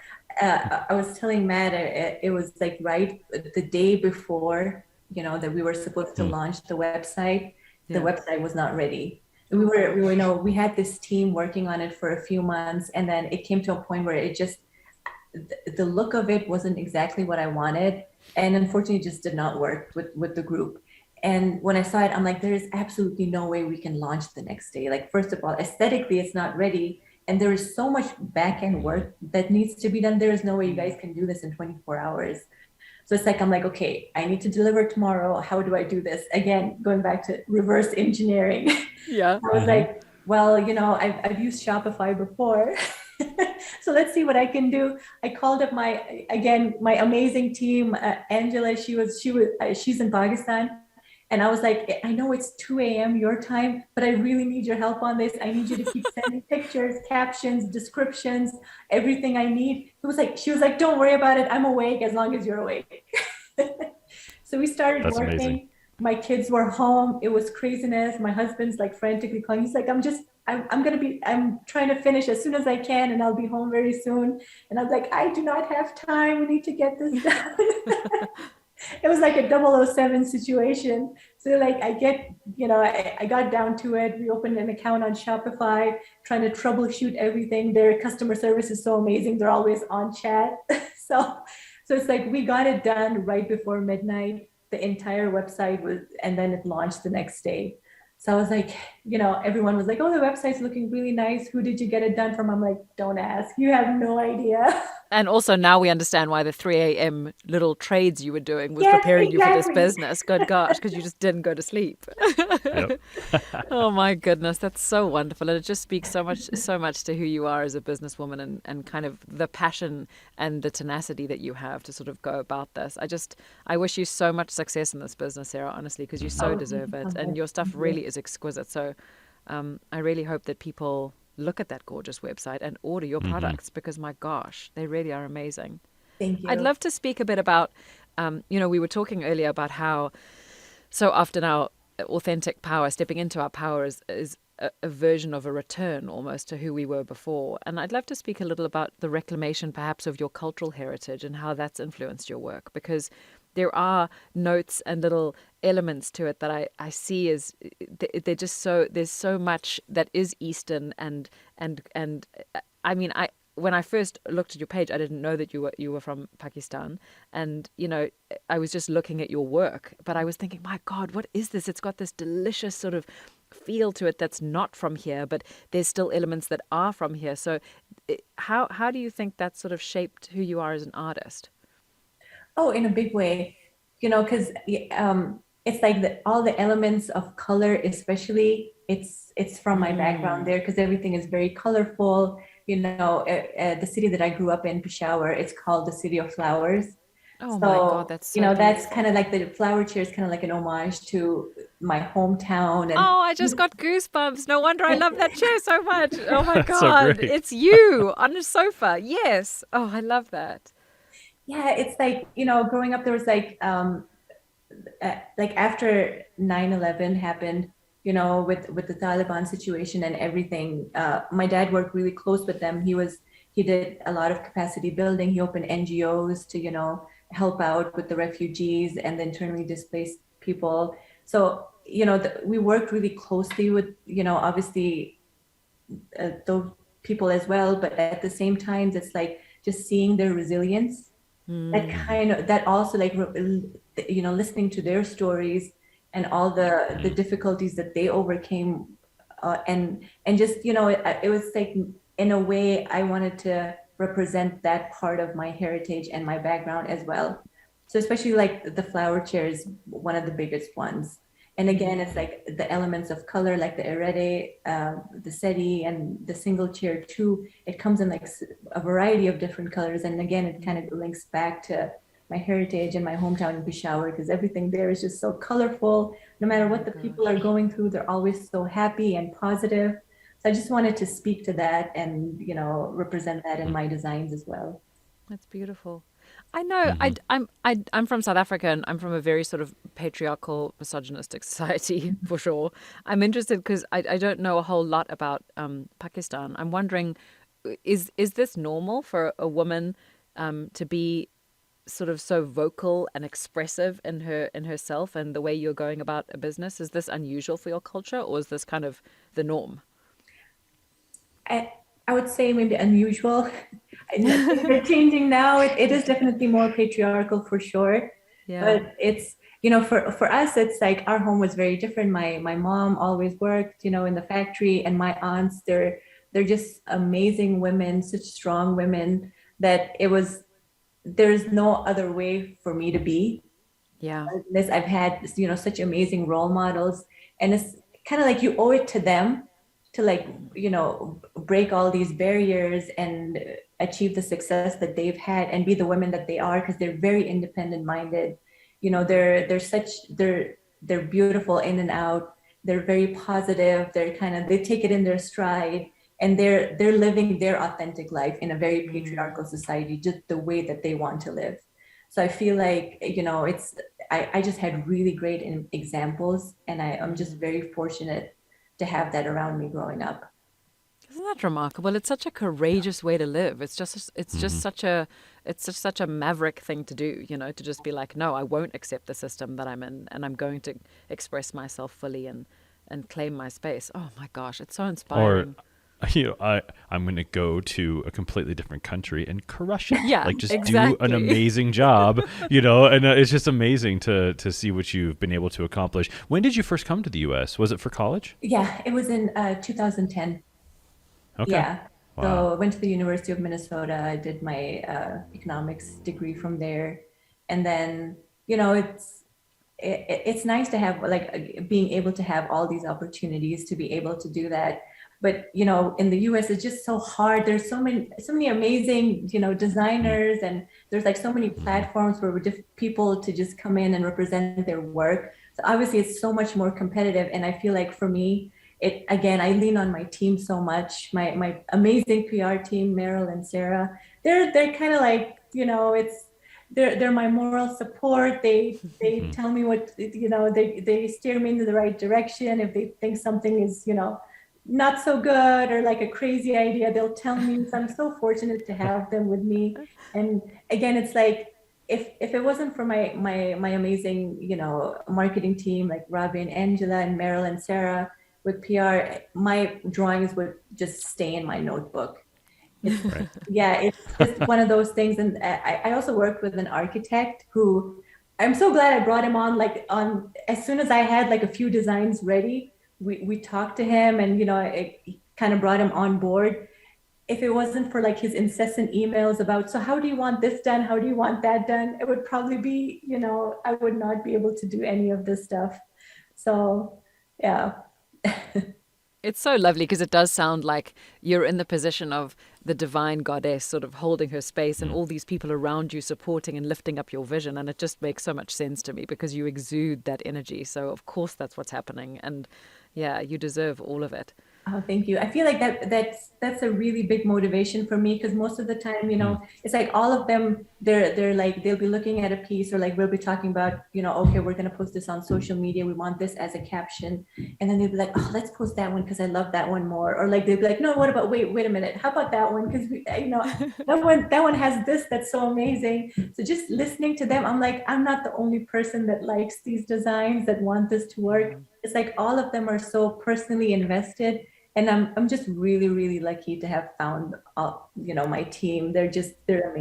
I was telling Matt, it was like right the day before, that we were supposed to launch the website. The website was not ready. We had this team working on it for a few months, and then it came to a point where it just, the look of it wasn't exactly what I wanted, and unfortunately, it just did not work with the group. And when I saw it, I'm like, there is absolutely no way we can launch the next day. Like, first of all, aesthetically, it's not ready. And there is so much back end work that needs to be done. There is no way you guys can do this in 24 hours. So it's like, I'm like, okay, I need to deliver tomorrow. How do I do this? Again, going back to reverse engineering. Yeah. I was like, well, I've used Shopify before. So let's see what I can do. I called up my amazing team, Angela. She's in Pakistan. And I was like, I know it's 2 a.m. your time, but I really need your help on this. I need you to keep sending pictures, captions, descriptions, everything I need. She was like, don't worry about it. I'm awake as long as you're awake. So we started That's working. amazing. My kids were home. It was craziness. My husband's like frantically calling. He's like, I'm trying to finish as soon as I can, and I'll be home very soon. And I was like, I do not have time. We need to get this done. It was like a 007 situation. So like I got down to it. We opened an account on Shopify, trying to troubleshoot everything. Their customer service is so amazing. They're always on chat. So it's like we got it done right before midnight. The entire website and then it launched the next day. So I was like, everyone was like, oh, the website's looking really nice. Who did you get it done from? I'm like, don't ask. You have no idea. And also now we understand why the 3 a.m. little trades you were doing was Yes, preparing you for this exactly. business. Good gosh, because you just didn't go to sleep. Yep. Oh my goodness, that's so wonderful. And it just speaks so much to who you are as a businesswoman and kind of the passion and the tenacity that you have to sort of go about this. I wish you so much success in this business, Sarah, honestly, because you so Oh, thank deserve you it. so much. And your stuff Thank you. really is exquisite. So I really hope that people look at that gorgeous website and order your products because my gosh, they really are amazing. Thank I'd you. love to speak a bit about, we were talking earlier about how so often our authentic power, stepping into our power, is a version of a return almost to who we were before. And I'd love to speak a little about the reclamation perhaps of your cultural heritage and how that's influenced your work, because there are notes and little elements to it that I see as they're just so, there's so much that is Eastern and I mean, when I first looked at your page, I didn't know that you were from Pakistan, and I was just looking at your work, but I was thinking, my God, what is this? It's got this delicious sort of feel to it that's not from here, but there's still elements that are from here. So, how do you think that sort of shaped who you are as an artist? Oh, in a big way, because it's like all the elements of color, especially, it's from my background Mm. there because everything is very colorful. The city that I grew up in, Peshawar, it's called the City of Flowers. Oh my God, So, that's so that's kind beautiful. of like the flower chair is kind of like an homage to my hometown. Oh, I just got goosebumps. No wonder I love that chair so much. Oh my That's so God, great. it's you on a sofa. Yes. Oh, I love that. Yeah, it's like, growing up, there was like after 9/11 happened, with the Taliban situation and everything, my dad worked really close with them. He did a lot of capacity building. He opened NGOs to, help out with the refugees and the internally displaced people. So, we worked really closely with, obviously, those people as well. But at the same time, it's like just seeing their resilience, that Mm. kind of, that also like, listening to their stories and all the difficulties that they overcame, and just, it was like, in a way, I wanted to represent that part of my heritage and my background as well. So especially like the flower chair is one of the biggest ones. And again, it's like the elements of color, like the erede, the seti, and the single chair too. It comes in like a variety of different colors. And again, it kind of links back to my heritage and my hometown in Peshawar, because everything there is just so colorful. No matter Oh what my the people are gosh. going through, they're always so happy and positive. So I just wanted to speak to that and, represent that in my designs as well. That's beautiful. I know. Mm-hmm. I'm from South Africa, and I'm from a very sort of patriarchal, misogynistic society for sure. I'm interested because I don't know a whole lot about Pakistan. I'm wondering, is this normal for a woman to be sort of so vocal and expressive in herself and the way you're going about a business? Is this unusual for your culture, or is this kind of the norm? I, I would say maybe unusual. Things are changing now. It is definitely more patriarchal for sure. Yeah. But it's, for us, it's like our home was very different. My mom always worked, in the factory, and my aunts, they're just amazing women, such strong women, that there's no other way for me to be Yeah. this. I've had, such amazing role models, and it's kind of like you owe it to them to, like, break all these barriers and achieve the success that they've had and be the women that they are, because they're very independent minded. They're beautiful in and out. They're very positive. They take it in their stride, and they're living their authentic life in a very patriarchal society, just the way that they want to live. So I feel like, I just had really great examples, and I'm just very fortunate to have that around me growing up. Isn't that remarkable? It's such a courageous way to live. Mm-hmm. It's just such a maverick thing to do, to just be like, no, I won't accept the system that I'm in, and I'm going to express myself fully and claim my space. Oh my gosh, it's so Or, inspiring. I'm going to go to a completely different country and crush it. Yeah, Like just do an exactly. amazing job, and it's just amazing to see what you've been able to accomplish. When did you first come to the U.S.? Was it for college? Yeah, it was in 2010. Okay. Yeah. Wow. So I went to the University of Minnesota. I did my economics degree from there. And then, you know, it's nice to have like being able to have all these opportunities to be able to do that. But you know, in the US, it's just so hard. There's so many amazing, you know, Mm, designers, and there's like so many mhm, platforms for people to just come in and represent their work. So obviously, it's so much more competitive. And I feel like for me, it again, I lean on my team so much. My amazing PR team, Meryl and Sarah. They're kind of like, you know, they're my moral support. They mhm, tell me what, you know, they steer me into the right direction. If they think something is, you know, not so good or like a crazy idea, they'll tell me. So I'm so fortunate to have them with me. And again, it's like if it wasn't for my amazing, you know, marketing team like Robbie and Angela and Meryl and Sarah with PR, my drawings would just stay in my notebook. It's right. yeah, it's just one of those things. And I also worked with an architect who I'm so glad I brought him on. Like on as soon as I had like a few designs ready, we talked to him, and you know, it kind of brought him on board. If it wasn't for like his incessant emails about, so how do you want this done? How do you want that done? It would probably be, you know, I would not be able to do any of this stuff. So yeah. It's so lovely because it does sound like you're in the position of the divine goddess, sort of holding her space, and Mm, all these people around you supporting and lifting up your vision. And it just makes so much sense to me because you exude that energy. So, of course, that's what's happening. And yeah, you deserve all of it. Oh, thank you. I feel like that's a really big motivation for me, because most of the time, you mm, know, it's like all of them, they're like they'll be looking at a piece, or like we'll be talking about, you know, okay, we're gonna post this on social media. We want this as a caption, and then they'll be like, oh, let's post that one because I love that one more. Or like they'll be like, no, what about wait a minute, how about that one? Because you know, that one has this that's so amazing. So just listening to them, I'm like, I'm not the only person that likes these designs that want this to work. Mm. It's like all of them are so personally invested, and I'm just really really lucky to have found you know, my team. They're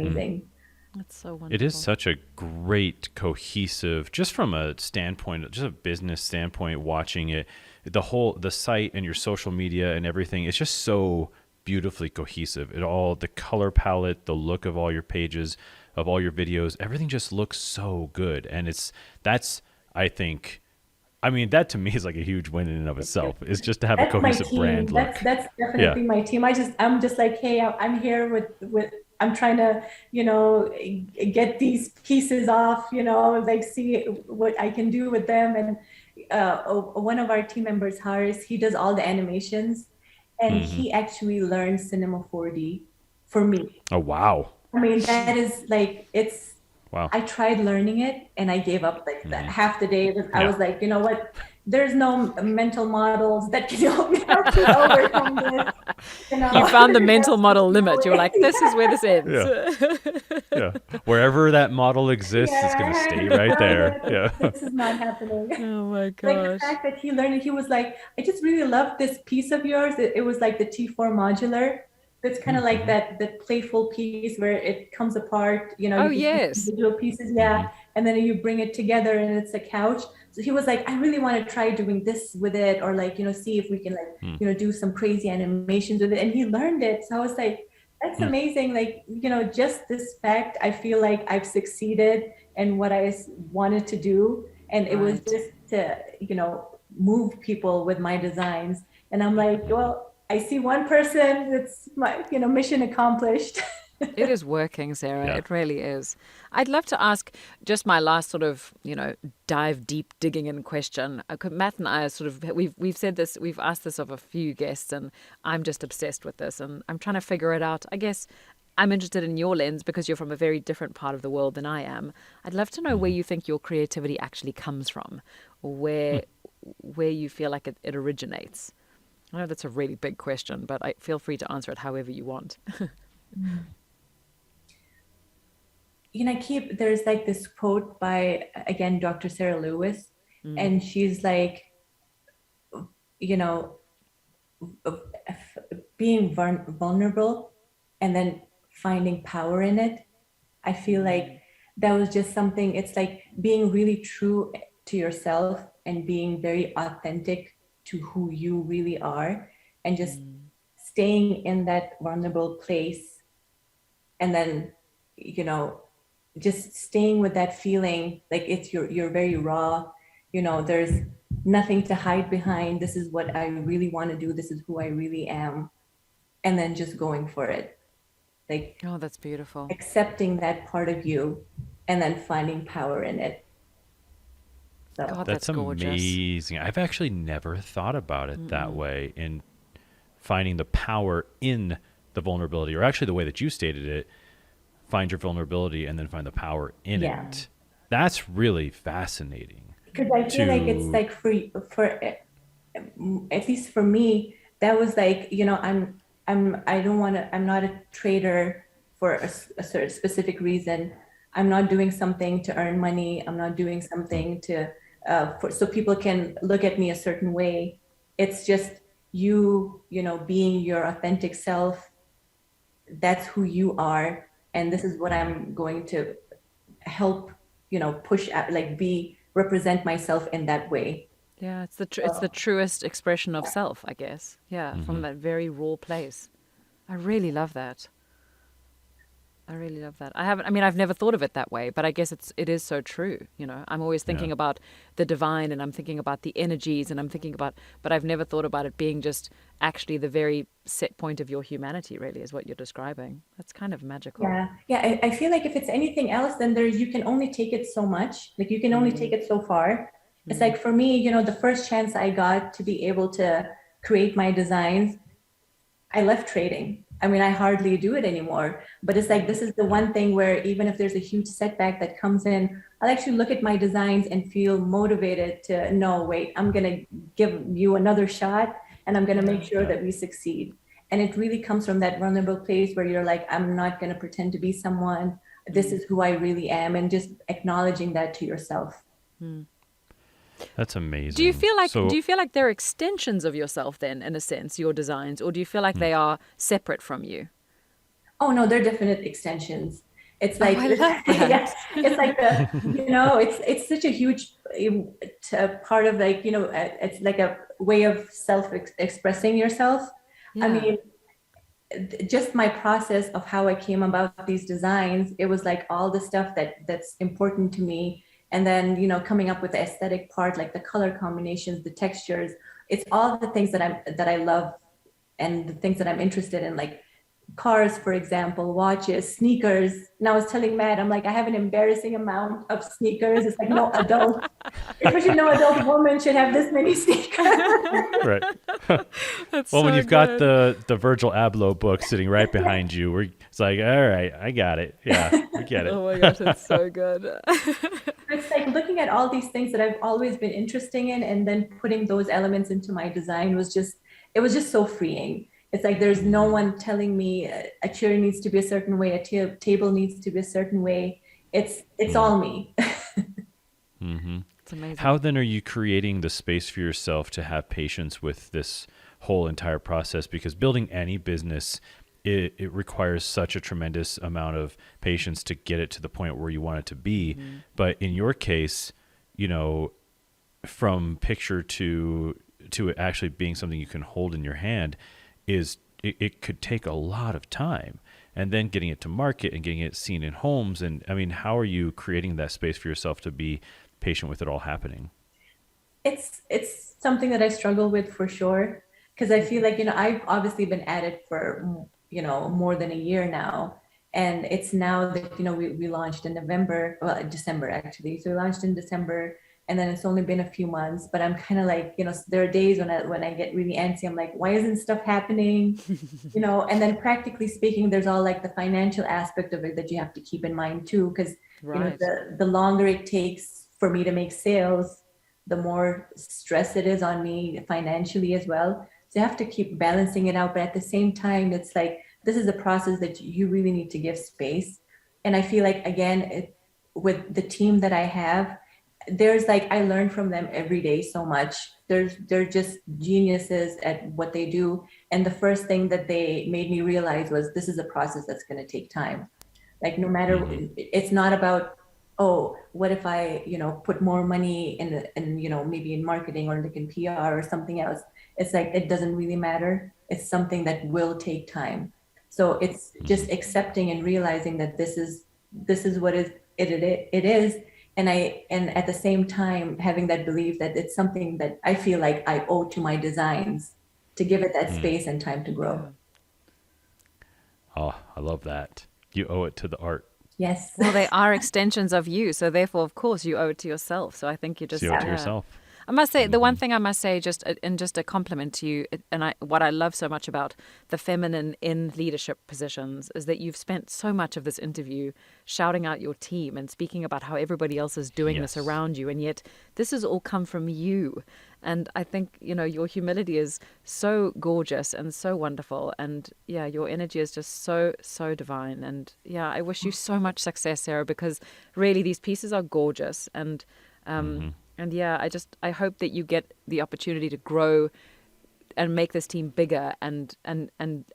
mm. amazing. That's so It is wonderful. such a great cohesive, just from a standpoint, just a business standpoint, watching it, the site and your social media and everything, it's just so beautifully cohesive. It all, the color palette, the look of all your pages, of all your videos, everything just looks so good. And that's, I think, I mean, that to me is like a huge win in and of itself, is just to have a That's my cohesive team. brand look. That's Yeah. definitely my team. I'm just like, hey, I'm here with I'm trying to, you know, get these pieces off, you know, like see what I can do with them. And one of our team members, Haris, he does all the animations, and Hmm. he actually learned Cinema 4D for me. Oh, wow. I mean, that is like, Wow. I tried learning it and I gave up like Hmm. half the day. I Yeah. was like, you know what? There's no mental models that can help me overcome this. You You know, found the there's mental model absolutely no limit. You were way. like, this is where this ends. Yeah. Yeah. Wherever that model exists, it's going to Yeah, stay he's like, right no, there. no, Yeah. this is not happening. Oh my Like the gosh. fact that he learned it, he was like, I just really love this piece of yours. It was like the T4 modular. It's kind of like Mm-hmm. that playful piece where it comes apart, you know, Oh, you can see yes. individual pieces, Mm-hmm. yeah, and then you bring it together and it's a couch. So he was like, I really want to try doing this with it, or like, you know, see if we can like, you know, do some crazy animations with it. And he learned it. So I was like, that's Mm-hmm. amazing. Like, you know, just this fact, I feel like I've succeeded in what I wanted to do. And it was Right. just to, you know, move people with my designs. And I'm like, well, I see one person, it's my, you know, mission accomplished. It is working, Sarah. Yeah. It really is. I'd love to ask just my last sort of, dive deep digging in question. Matt and I are sort of we've said this, we've asked this of a few guests, and I'm just obsessed with this, and I'm trying to figure it out. I guess I'm interested in your lens because you're from a very different part of the world than I am. I'd love to know where Mm-hmm. you think your creativity actually comes from, or where you feel like it originates. I know that's a really big question, but feel free to answer it however you want. You know, there's like this quote by, again, Dr. Sarah Lewis, Mm, and she's like, you know, being vulnerable and then finding power in it. I feel like mm, that was just something, it's like being really true to yourself and being very authentic to who you really are, and just mm. staying in that vulnerable place, and then, you know, just staying with that feeling, like it's you're very raw, there's nothing to hide behind. This is what I really want to do. This is who I really am. And then just going for it. Like Oh, that's beautiful. accepting that part of you and then finding power in it. So God, That's that's gorgeous. amazing. I've actually never thought about it that way, in finding the power in the vulnerability, or actually the way that you stated it, find your vulnerability and then find the power in yeah, it. That's really fascinating because I feel like it's to, like for at least for me, that was like, I don't want to, I'm not a trader for a certain specific reason. I'm not doing something to earn money. I'm not doing mm, something to, so people can look at me a certain way. It's just you, being your authentic self. That's who you are. And this is what mhm. I'm going to help, push at, like represent myself in that way. Yeah, it's the So, truest expression of self, I guess. Yeah, from Mhm. that very raw place. I really love that. I really love that. I mean, I've never thought of it that way, but I guess it is so true. I'm always Yeah. thinking about the divine, and I'm thinking about the energies, and I'm thinking about, but I've never thought about it being just actually the very set point of your humanity, really, is what you're describing. That's kind of magical. yeah, yeah. I feel like if it's anything else, then you can only take it so much. Like you can only take Mm, it so far. It's mm, like for me, the first chance I got to be able to create my designs, I left trading. I mean, I hardly do it anymore, but it's like mm. this is the Yeah. one thing where even if there's a huge setback that comes in, I'll actually look at my designs and feel motivated to no, wait, I'm gonna give you another shot and I'm gonna make Yeah. sure Yeah. that we succeed. And it really comes from that vulnerable place where you're like, I'm not gonna pretend to be someone. This Mm, is who I really am, and just acknowledging that to yourself. mm. That's Do you amazing. feel like do So, you feel like they're extensions of yourself then, in a sense, your designs, or do you feel like mm, they are separate from you? Oh no, they're definite extensions. It's Oh, like I love yeah, that. it's like it's such a huge part of like it's like a way of expressing yourself. I Yeah. mean, just my process of how I came about these designs, it was like all the stuff that's important to me, and then coming up with the aesthetic part, like the color combinations, the textures. It's all the things that I love and the things that I'm interested in, like cars, for example, watches, sneakers. And I was telling Matt, I'm like, I have an embarrassing amount of sneakers. It's like no adult, especially no adult woman should have this many sneakers. right. That's Well, when so you've got good. the Virgil Abloh book sitting right behind you, it's like, all right, I got it. Yeah, we get it. Oh my gosh, it's so good. It's like looking at all these things that I've always been interested in and then putting those elements into my design it was just so freeing. It's like there's no Mhm. one telling me a chair needs to be a certain way, table needs to be a certain way. It's Mm. all me. Hmm. It's amazing. How then are you creating the space for yourself to have patience with this whole entire process? Because building any business, it requires such a tremendous amount of patience to get it to the point where you want it to be. Mm-hmm. But in your case, you know, from picture to it actually being something you can hold in your hand it could take a lot of time, and then getting it to market and getting it seen in homes. And I mean, how are you creating that space for yourself to be patient with it all happening? It's something that I struggle with for sure, because I feel like I've obviously been at it for more than a year now, and it's now that we launched in November, well, December actually. So we launched in December, and then it's only been a few months. But I'm kind of like there are days when I get really antsy. I'm like, why isn't stuff happening? And then practically speaking, there's all like the financial aspect of it that you have to keep in mind too, because Right. the longer it takes for me to make sales, the more stress it is on me financially as well. So you have to keep balancing it out. But at the same time, it's like this is a process that you really need to give space. And I feel like, again, with the team that I have, there's like I learn from them every day so much. They're just geniuses at what they do. And the first thing that they made me realize was this is a process that's going to take time. Like no matter, Hmm. it's not about oh, what if I, put more money in, maybe in marketing or like in PR or something else? It's like, it doesn't really matter. It's something that will take time. So it's just accepting and realizing that this is what it is. And at the same time, having that belief that it's something that I feel like I owe to my designs to give it that space and time to grow. Oh, I love that. You owe it to the art. Yes. Well, they are extensions of you, so therefore, of course, you owe it to yourself. So I think you just So you owe it to yourself. I must say, the one thing I must say, just a compliment to you, what I love so much about the feminine in leadership positions is that you've spent so much of this interview shouting out your team and speaking about how everybody else is doing this Yes. around you, and yet this has all come from you. And I think, your humility is so gorgeous and so wonderful. And yeah, your energy is just so, so divine. And yeah, I wish you so much success, Sarah, because really these pieces are gorgeous. And yeah, I hope that you get the opportunity to grow and make this team bigger and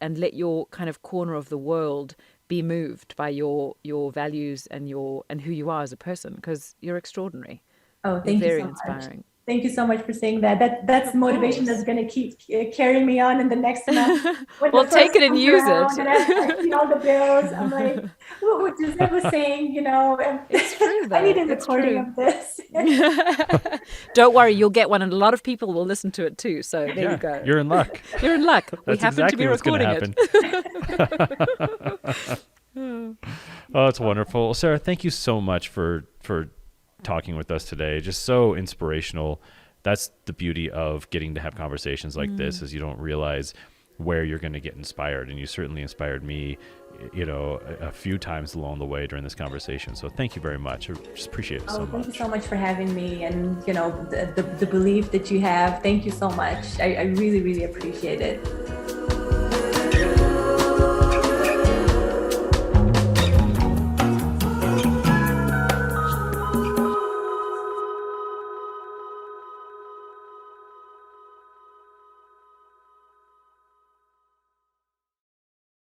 let your kind of corner of the world be moved by your values and who you are as a person, because you're extraordinary. Oh, You're thank you very so much. inspiring. Thank you so much for saying that. That's Of motivation course. that's going to keep carrying me on in the next amount. When Well, the take first it and comes use around it. and I see all the bills, I'm like, what Giselle was saying, It's true, I need though. a It's recording true. of this. Don't worry, you'll get one, and a lot of people will listen to it too. So there you go. You're in luck. You're in luck. We That's happen to be exactly what's going to recording happen. Oh, it's wonderful. Well, Sarah, thank you so much for talking with us today. Just so inspirational. That's the beauty of getting to have conversations like this, is you don't realize where you're going to get inspired. And you certainly inspired me, a few times along the way during this conversation. So thank you very much. I just appreciate it so Thank you much. so much for having me, and the belief that you have. Thank you so much. I really, really appreciate it.